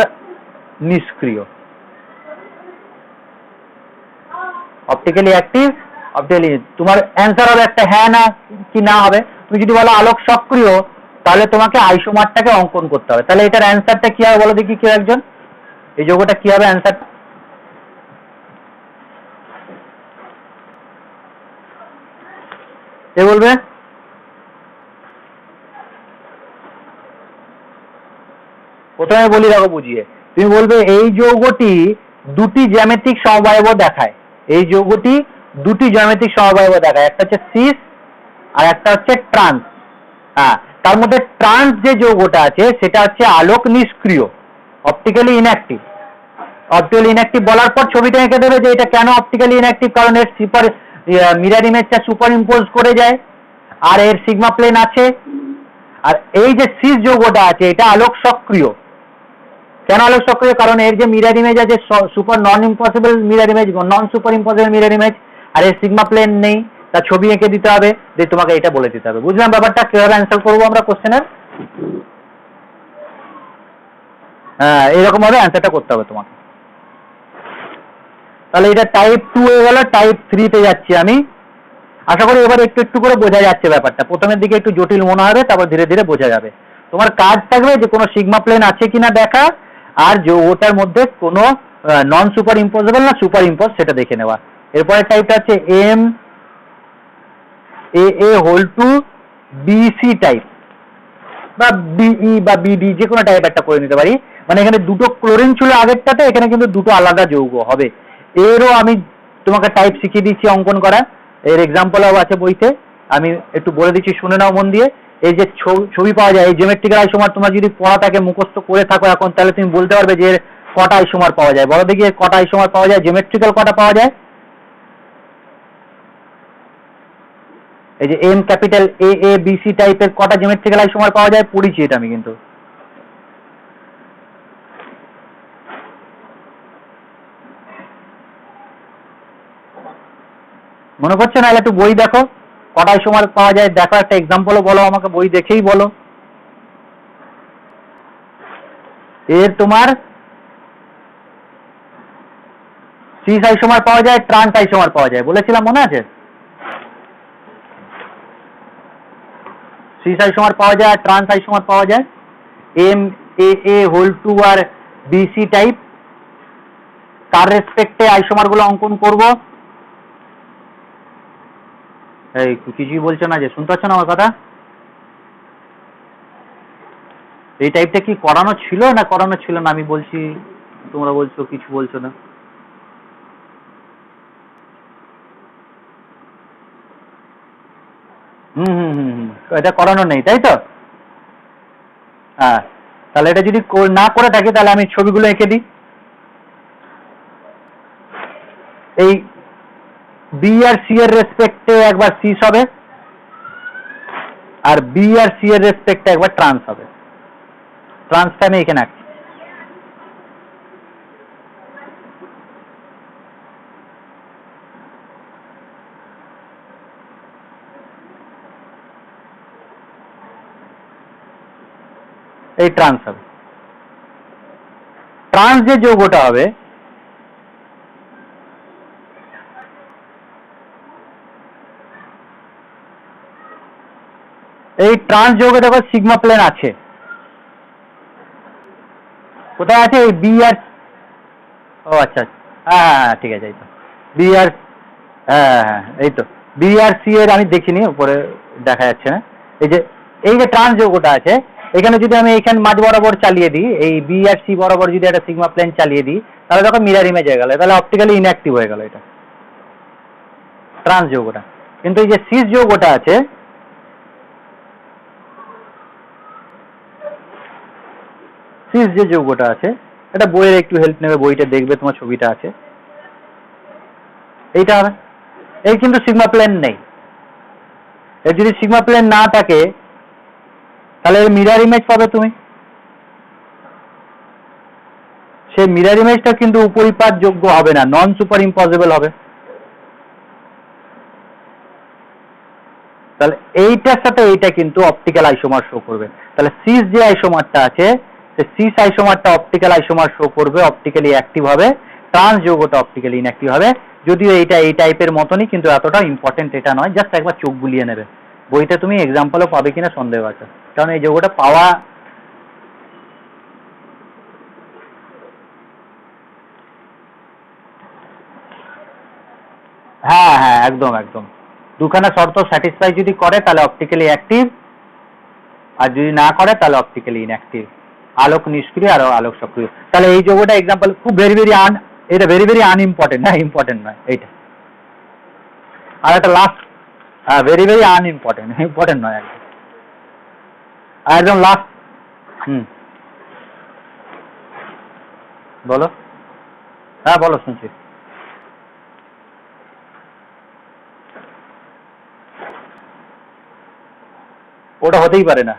নিষ্ক্রিয়, অপটিক্যালি অ্যাক্টিভ অপটিক্যালি। তোমার অ্যান্সার হবে একটা হ্যাঁ না কি না হবে। তুমি যদি বলো আলোক সক্রিয় তাহলে তোমাকে আইসোমারটাকে অঙ্কন করতে হবে। তাহলে এটার অ্যান্সারটা কি হবে বলো দেখি কেউ একজন? এই যৌগটা কি হবে অ্যান্সার? কে বলবে? প্রথমে বলি রাখো বুঝিয়ে, তুমি বলবে এই যৌগটি দুটি জ্যামিতিক সমবায়ব দেখায়, এই যৌগটি দুটি জ্যামিতিক সমবায়ব দেখায়, একটা হচ্ছে সিস আর একটা হচ্ছে ট্রান্স। হ্যাঁ, তার মধ্যে ট্রান্স যে যৌগটা আছে সেটা হচ্ছে আলোক নিষ্ক্রিয়, অপটিক্যালি ইনঅ্যাক্টিভ। অপটিক্যালি ইনঅ্যাক্টিভ বলার পর ছবিটা এঁকে দেবে যে এটা কেন অপটিক্যালি ইনঅ্যাক্টিভ, কারণ এর মিরর ইমেজটা সুপার ইম্পোজ করে যায় আর এর সিগমা প্লেন আছে। আর এই যে সিস যৌগটা আছে এটা আলোক সক্রিয়। কেন আলোক সক্রিয়? কারণ এর যে মিরর ইমেজ আছে super non impossible mirror image, non super impossible mirror image, আর এর সিগমা প্লেন নেই, তার ছবি এঁকে দিতে হবে, দিয়ে তোমাকে এটা বলে দিতে হবে। বুঝলাম ব্যাপারটা? কিভাবে অ্যান্সার করবো আমরা কোশ্চেনের? হ্যাঁ, এরকম ভাবে অ্যান্সারটা করতে হবে তোমাকে। তাহলে এটা টাইপ 2 হয়ে গেল। টাইপ 3 তে যাচ্ছি আমি। আশা করি এবার একটু একটু করে বোঝা যাচ্ছে ব্যাপারটা। প্রথমের দিকে একটু জটিল মনে হবে, তারপর ধীরে ধীরে বোঝা যাবে। তোমার কাজ থাকবে যে কোনো সিগমা প্লেন আছে কিনা দেখা, আর ওটার মধ্যে কোনো নন সুপার ইম্পসিবল না সুপার ইম্পোজ সেটা দেখে নেওয়া। এরপরে টাইপটা হচ্ছে MAA whole two BC type, বা BE বা BD যে কোনো টাইপ একটা করে নিতে পারি। মানে এখানে দুটো ক্লোরিন ছিল আগেরটাতে, এখানে কিন্তু দুটো আলাদা যৌগ হবে। এরও আমি তোমাকে টাইপ শিখিয়ে দিচ্ছি অঙ্কন করা, এর এক্সাম্পলও আছে বইতে, আমি একটু বলে দিচ্ছি শুনে নাও মন দিয়ে। এই যে ছবি পাওয়া যায় এই জিওমেট্রিক্যাল আইসোমার, তোমার যদি পড়া থাকে মুখস্থ করে থাকো এখন, তাহলে তুমি বলতে পারবে যে এর কটা আইসোমার পাওয়া যায়। বলো দেখি এর কটা আইসোমার পাওয়া যায়, জিওমেট্রিক্যাল কটা পাওয়া যায়? এই যে M ক্যাপিটাল AABC টাইপের কটা জিওমেট্রিক্যাল আইসোমার পাওয়া যায় পড়িছি এটা আমি কিন্তু। মনে পড়ছে না? একটু বই দেখো, কটা আইসোমার পাওয়া যায় দেখো, একটা এক্সাম্পলও বলো আমাকে, বই দেখেই বলো। এর তোমার সিস আইসোমার পাওয়া যায়, ট্রান্স আইসোমার পাওয়া যায়, বলেছিলাম মনে আছে? সিস আইসোমার পাওয়া যায় আর ট্রান্স আইসোমার পাওয়া যায়। MAA2 আর BC টাইপ, তার রেসপেক্টে আইসোমার গুলো অঙ্কন করব। এই কিছুই বলছো না যে, শুনতে পাচ্ছ না আমার কথা? এই টাইপটা কি করানো ছিল না করানো ছিল না? আমি বলছি, তোমরা বলছো কিছু বলছো না। এটা করানো নেই, তাই তো? হ্যাঁ, তাহলে এটা যদি না করে থাকে তাহলে আমি ছবিগুলো এঁকে দিই। এই বি আর সি এর রেসপেক্টে একবার সিস হবে, আর বি আর সি এর রেসপেক্টে একবার ট্রান্স হবে। ট্রান্সটা আমি এখানে আঁকছি। এই ট্রান্স হবে। ট্রান্স যে যৌগটা হবে, এই ট্রান্স যৌগে দেখো সিগমা প্লেন আছে। কোথায় আছে? এই বি আর, ও আচ্ছা, হ্যাঁ ঠিক আছে, এই তো বি আর, হ্যাঁ এই তো বি আর সি এর আমি দেখিনি, উপরে দেখা যাচ্ছে না। এই যে ট্রান্স যৌগটা আছে, এখানে যদি আমি এইখানে মাঝ বরাবর চালিয়ে দিই, এই বি আর সি বরাবর যদি একটা সিগমা প্লেন চালিয়ে দিই, তাহলে দেখো মিরর ইমেজ হয়ে গেল, তাহলে অপটিক্যালি ইনঅ্যাক্টিভ হয়ে গেল এটা ট্রান্স যৌগটা। কিন্তু এই যে সিস যৌগটা আছে, সিস যে যৌগটা আছে, এটা বইয়ের একটু হেল্প নেবে, বইটা দেখবে, তোমার ছবিটা আছে, এইটা হবে। এই কিন্তু সিগমা প্লেন নেই। এর যদি সিগমা প্লেন না থাকে তাহলে এর মিরর ইমেজ পাবে তুমি। সেই মিরর ইমেজটা কিন্তু উপরিপাত যোগ্য হবে না, নন সুপার ইম্পসিবল হবে। তাহলে এইটার সাথে এইটা কিন্তু অপটিক্যাল আইসোমার শো করবে। তাহলে সিস যে আইসোমারটা আছে, সিস আইসোমারটা অপটিক্যাল আইসোমার শো করবে, অপটিক্যালি অ্যাক্টিভ হবে। ট্রান্স যৌগটা অপটিক্যালি ইনঅ্যাক্টিভ হবে। যদিও এইটা এই টাইপের মতনই, কিন্তু এতটা ইম্পর্টেন্ট এটা নয়, জাস্ট একবার চোখ বুলিয়ে নেবে। বইটা তুমি এক্সাম্পলও পাবে কিনা সন্দেহ আছে, কারণ এই যৌগটা পাওয়া, হ্যাঁ হ্যাঁ একদম একদম, দুখানা শর্ত স্যাটিসফাই যদি করে তাহলে অপটিক্যালি অ্যাক্টিভ, আর যদি না করে তাহলে অপটিক্যালি ইনঅ্যাক্টিভ। আলোক নিষ্ক্রিয় আর আলোক সক্রিয়। তাহলে এই যৌগটা এক্সাম্পল খুব এটা ভেরি ভেরি আনইম্পর্টেন্ট, না ইম্পর্টেন্ট নয় এইটা। আর একটা last, very very unimportant, important নয় একদম। আর একদম লাস্ট, বলো, হ্যাঁ বলো, শুনছি। ওটা হতেই পারে না।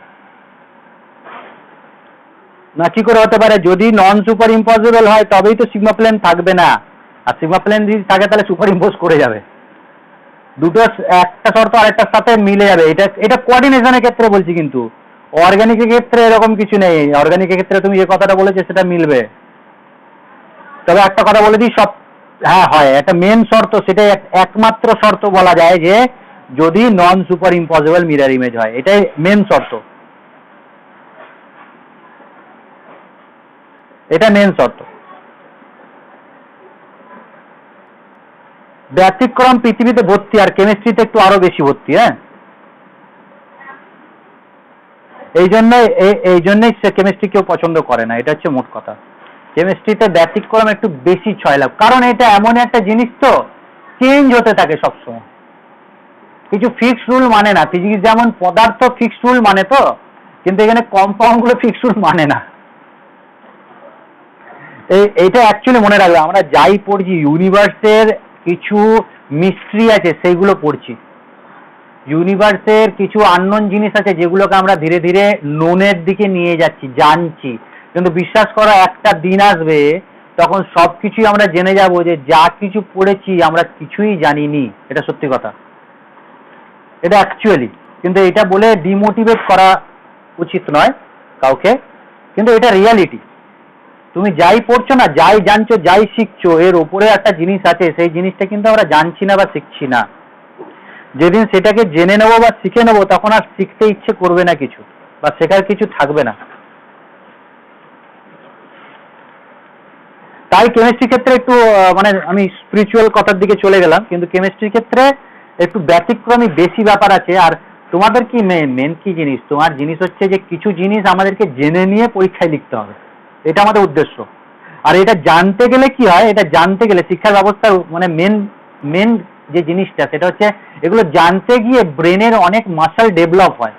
না কি করে হতে পারে? যদি নন সুপার ইম্পসিবল হয় তবেই তো সিগমা প্লেন থাকবে না, আর সিগমা প্লেন যদি থাকে তাহলে সুপার ইম্পোজ করে যাবে। দুটো একটা শর্ত আরেকটার সাথে মিলে যাবে। এটা কোঅর্ডিনেশনের ক্ষেত্রে বলছি, কিন্তু অর্গানিকের ক্ষেত্রে এরকম কিছু নেই। অর্গানিকের ক্ষেত্রে তুমি যে কথাটা বলেছো সেটা মিলবে। তবে একটা কথা বলে দিই, সব হ্যাঁ হয়, একটা মেন শর্ত, সেটাই একমাত্র শর্ত বলা যায় যে যদি নন সুপার ইম্পসিবল মিরর ইমেজ হয়, এটাই মেন শর্ত, এটা মেন শর্ত। ব্যতিক্রম পৃথিবীতে ভর্তি, আর কেমিস্ট্রিতে একটু আরো বেশি ভর্তি। হ্যাঁ, এই জন্যই সে কেমিস্ট্রি কেউ পছন্দ করে না, এটা হচ্ছে মোট কথা। কেমিস্ট্রিতে ব্যতিক্রম একটু বেশি ছয় লাভ, কারণ এটা এমন একটা জিনিস তো চেঞ্জ হতে থাকে সবসময়, কিছু ফিক্সড রুল মানে না। ফিজিক্স যেমন পদার্থ ফিক্সড রুল মানে তো, কিন্তু এখানে কম্পাউন্ড গুলো ফিক্সড রুল মানে না। এইটা অ্যাকচুয়ালি মনে রাখবে, আমরা যাই পড়ছি ইউনিভার্সের কিছু মিস্ট্রি আছে সেইগুলো পড়ছি, ইউনিভার্সের কিছু আননোন জিনিস আছে যেগুলোকে আমরা ধীরে ধীরে নোনের দিকে নিয়ে যাচ্ছি, জানছি। কিন্তু বিশ্বাস করো একটা দিন আসবে তখন সবকিছুই আমরা জেনে যাব যে যা কিছু পড়েছি আমরা কিছুই জানিনি। এটা সত্যি কথা, এটা অ্যাকচুয়ালি। কিন্তু এটা বলে ডিমোটিভেট করা উচিত নয় কাউকে, কিন্তু এটা রিয়ালিটি। তুমি যাই পড়ছো না, যাই জানছো, যাই শিখছো, এর উপরে একটা জিনিস আছে, সেই জিনিসটা কিন্তু আমরা জানছি না বা শিখছি না। যেদিন সেটাকে জেনে নেবো বা শিখে নেবো, তখন আর শিখতে ইচ্ছে করবে না কিছু, বা শেখার কিছু থাকবে না। তাই কেমিস্ট্রির ক্ষেত্রে একটু মানে আমি স্পিরিচুয়াল কথার দিকে চলে গেলাম, কিন্তু কেমিস্ট্রির ক্ষেত্রে একটু ব্যতিক্রমী বেশি ব্যাপার আছে। আর তোমাদের কি মেন কি জিনিস, তোমার জিনিস হচ্ছে যে কিছু জিনিস আমাদেরকে জেনে নিয়ে পরীক্ষায় লিখতে হবে, এটা আমাদের উদ্দেশ্য। আর এটা জানতে গেলে কি হয়, এটা জানতে গেলে শিক্ষা ব্যবস্থার মানে মেন যে জিনিসটা, সেটা হচ্ছে এগুলো জানতে গিয়ে ব্রেনের অনেক মাসল ডেভেলপ হয়।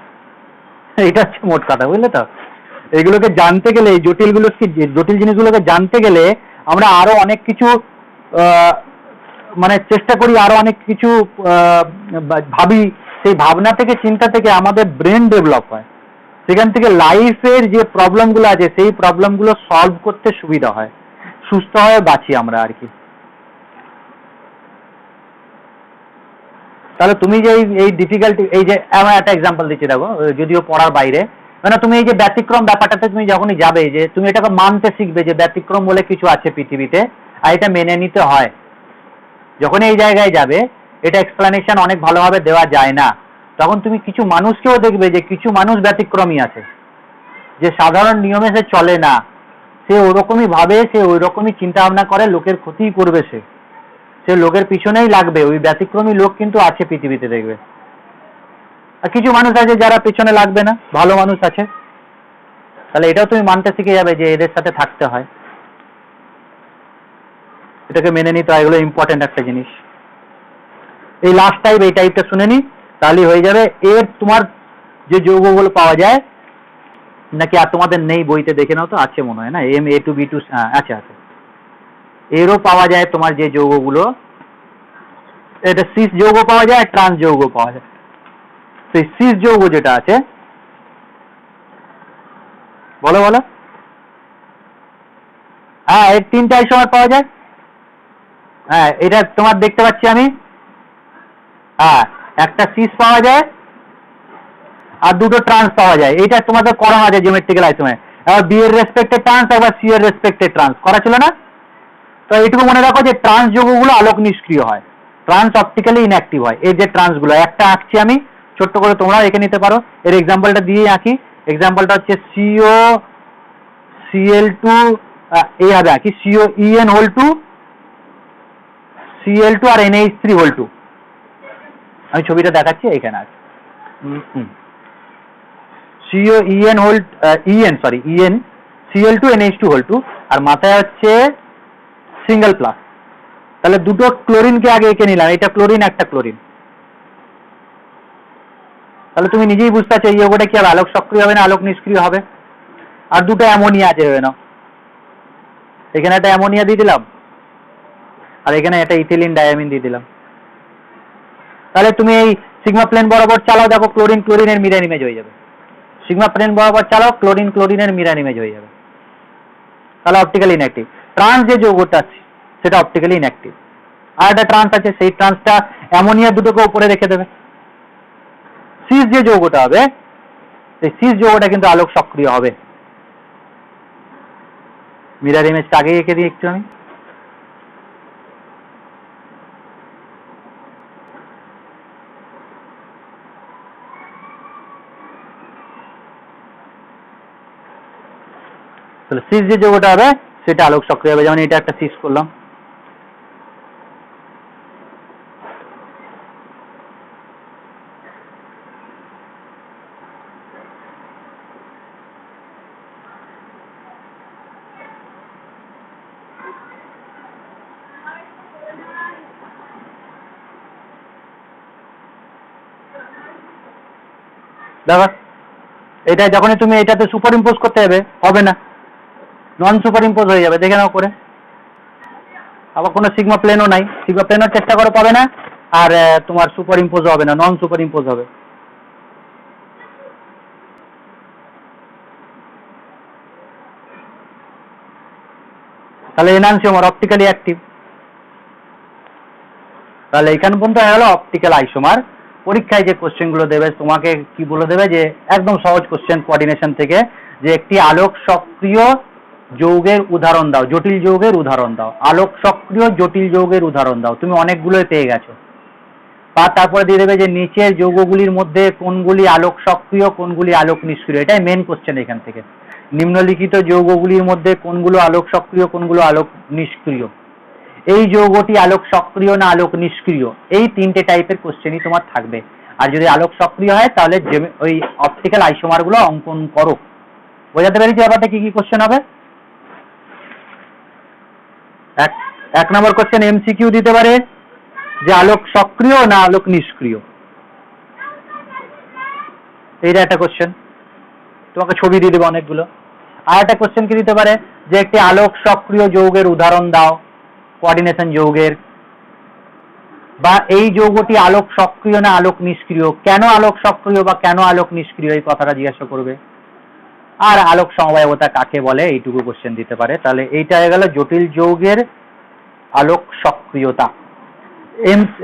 এটা হচ্ছে মোট কথা, বুঝলে তো? এগুলোকে জানতে গেলে, এই জটিল জিনিসগুলোকে জানতে গেলে আমরা আরো অনেক কিছু মানে চেষ্টা করি, আরো অনেক কিছু ভাবি। সেই ভাবনা থেকে, চিন্তা থেকে আমাদের ব্রেন ডেভেলপ হয়। সেখান থেকে লাইফের যে প্রবলেমগুলো আছে, সেই প্রবলেমগুলো সলভ করতে সুবিধা হয়, সুস্থ হয়ে বাঁচি আমরা আর কি। তাহলে তুমি যে এই ডিফিকাল্টি, এই যে আমার একটা এক্সাম্পল দিচ্ছি, দেখো, যদিও পড়ার বাইরে, মানে তুমি এই যে ব্যতিক্রম ব্যাপারটাতে তুমি যখনই যাবে, যে তুমি এটাকে মানতে শিখবে যে ব্যতিক্রম বলে কিছু আছে পৃথিবীতে, আর এটা মেনে নিতে হয়। যখন এই জায়গায় যাবে, এটা এক্সপ্লানেশন অনেক ভালোভাবে দেওয়া যায় না, তখন তুমি কিছু মানুষকেও দেখবে যে কিছু মানুষ ব্যতিক্রমী আছে, যে সাধারণ নিয়মে সে চলে না, সে ওরকমই ভাবে, সে ওই রকমই চিন্তা ভাবনা করে, লোকের ক্ষতি করবে, সে লোকের পিছনেই লাগবে। ওই ব্যতিক্রমী লোক কিন্তু আছে পৃথিবীতে, দেখবে। আর কিছু মানুষ আছে যারা পিছনে লাগবে না, ভালো মানুষ আছে। তাহলে এটাও তুমি মানতে শিখে যাবে যে এদের সাথে থাকতে হয়, এটাকে মেনে নিতে হয়। এগুলো ইম্পর্টেন্ট একটা জিনিস। এই লাস্ট টাইপ, এই টাইপটা শুনে নি, তাহলে হয়ে যাবে। এর তোমার যে যৌগগুলো পাওয়া যায় নাকি, আর তোমাদের নেই বইতে, দেখে নাও তো, আছে মনে হয় না, Ma2B2, আছে আছে। এরও পাওয়া যায় তোমার যে যৌগগুলো, এটা সিস যৌগ পাওয়া যায়, ট্রান্স যৌগ পাওয়া যায়। সেই সিস যৌগ যেটা আছে, বলো বলো। হ্যাঁ, এর তিনটা আইসোমার পাওয়া যায়। হ্যাঁ, এটা তোমার দেখতে পাচ্ছি আমি। হ্যাঁ, একটা সিস পাওয়া যায় আর দুটো ট্রান্স পাওয়া যায়। এটা তোমাদের করা আছে জিওমেট্রিক্যাল আইসোমার। বি এর রেসপেক্টে ট্রান্স, একবার সি এর রেসপেক্টে ট্রান্স করা ছিল না? তো এইটুকু মনে রাখো যে ট্রান্স যৌগগুলো আলোক নিষ্ক্রিয় হয়, ট্রান্স অপটিক্যালি ইনঅ্যাক্টিভ হয়। এই যে ট্রান্সগুলো, একটা আঁকছি আমি ছোট্ট করে, তোমরাও এঁকে নিতে পারো। এর এক্সাম্পলটা দিয়ে আঁকি। এক্সাম্পলটা হচ্ছে সিও Cl2, এইভাবে আঁকি, CO EN whole two, Cl2 আর NH3 হোল টু। আমি ছবিটা দেখাচ্ছি, এখানে আছে। CO EN whole, EN Cl2 NH2 whole two, আর মাথায় হচ্ছে সিঙ্গেল প্লাস। তাহলে দুটো ক্লোরিনকে আগে এঁকে নিলাম, এটা ক্লোরিন, একটা ক্লোরিন। তাহলে তুমি নিজেই বুঝতে পারছো এই যৌগটা কি হবে, আলোক সক্রিয় হবে না আলোক নিষ্ক্রিয় হবে। আর দুটো অ্যামোনিয়া আছে, ভেবে নাও। এখানে একটা অ্যামোনিয়া দিয়ে দিলাম, আর এখানে একটা ইথিলিন ডায়ামিন দিয়ে দিলাম। তাহলে তুমি এই সিগমা প্লেন বরাবর চালাও, দেখো ক্লোরিন ক্লোরিনের মিরর ইমেজ হয়ে যাবে। সিগমা প্লেন বরাবর চালাও, ক্লোরিন ক্লোরিনের মিরর ইমেজ হয়ে যাবে। তাহলে অপটিক্যালি ইনঅ্যাক্টিভ। ট্রান্স যে যৌগটা আছে সেটা অপটিক্যালি ইনঅ্যাক্টিভ। আর একটা ট্রান্স আছে, সেই ট্রান্সটা অ্যামোনিয়া দুটোকে উপরে রেখে দেবে। সিস যে যৌগটা হবে, সেই সিস যৌগটা কিন্তু আলোক সক্রিয় হবে। মিরর ইমেজটা আগে এঁকে দিই একটু আমি। তাহলে সিস যে যৌগটা হবে সেটা আলোক সক্রিয় হবে, যেমন এটা একটা সিস করলাম। দেখো, এটা যখনই তুমি এটাতে সুপার ইম্পোজ করতে যাবে, হবে না, নন সুপার ইম্পোজ হয়ে যাবে, দেখে নাও করে। আবার কোনো সিগমা প্লেনও নাই, সিগমা প্লেনও চেষ্টা করে পাবে না, আর তোমার সুপার ইম্পোজ হবে না, নন সুপার ইম্পোজ হবে। তাহলে এনানসিওমার অপটিক্যালি অ্যাক্টিভ। তাহলে এখান পর্যন্ত হয়ে গেল অপটিক্যাল আইসোমার। পরীক্ষায় যে কোশ্চেনগুলো দেবে তোমাকে কি বলে দেবে যে একদম সহজ কোশ্চেন কোঅর্ডিনেশন থেকে, যে একটি আলোক সক্রিয় যৌগের উদাহরণ দাও, জটিল যৌগের উদাহরণ দাও, আলোক সক্রিয় জটিল যৌগের উদাহরণ দাও, তুমি অনেকগুলোই পেয়ে গেছো। বা তারপরে দিয়ে দেবে যে নিচের যৌগগুলির মধ্যে কোনগুলি আলোক সক্রিয় কোনগুলি আলোক নিষ্ক্রিয়, এটাই মেন কোশ্চেন এখান থেকে। নিম্নলিখিত যৌগগুলির মধ্যে কোনগুলো আলোক সক্রিয় কোনগুলো আলোক নিষ্ক্রিয়, এই যৌগটি আলোক সক্রিয় না আলোক নিষ্ক্রিয়, এই তিনটে টাইপের কোশ্চেনই তোমার থাকবে। আর যদি আলোক সক্রিয় হয় তাহলে ওই অপটিক্যাল আইসোমার গুলো অঙ্কন করো। বোঝাতে পেরেছি ব্যাপারটা কি কি কোশ্চেন হবে? এক নম্বর কোশ্চেন এমসিকিউ দিতে পারে যে আলোক সক্রিয় না আলোক নিষ্ক্রিয়, এইটা একটা কোশ্চেন, তোমাকে ছবি দিয়ে দেবে অনেকগুলো। আর একটা কোশ্চেন কি দিতে পারে যে একটি আলোক সক্রিয় যৌগের উদাহরণ দাও, কোঅর্ডিনেশন যৌগের, বা এই যৌগটি আলোক সক্রিয় না আলোক নিষ্ক্রিয়, কেন আলোক সক্রিয় বা কেন আলোক নিষ্ক্রিয় এই কথাটা জিজ্ঞাসা করবে। আর আলোক সমবায়বতা কাকে বলে এইটুকু কোশ্চেন দিতে পারে। তাহলে এইটা হয়ে গেল জটিল যৌগের আলোক সক্রিয়তা।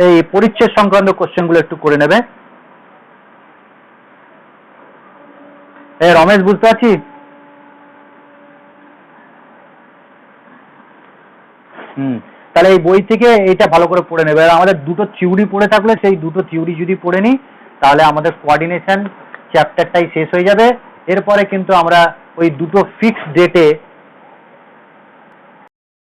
এই পরিচ্ছেদ সংক্রান্ত কোশ্চেনগুলো একটু করে নেবে। রমেশ বুঝতে পারছি? তাহলে এই বই থেকে এইটা ভালো করে পড়ে নেবে। আমাদের দুটো থিওরি পড়ে থাকলে সেই দুটো থিওরি যদি পড়ে নিই তাহলে আমাদের কোঅর্ডিনেশন চ্যাপ্টারটাই শেষ হয়ে যাবে। এরপরে কিন্তু আমরা ওই দুটো ফিক্সড ডেটে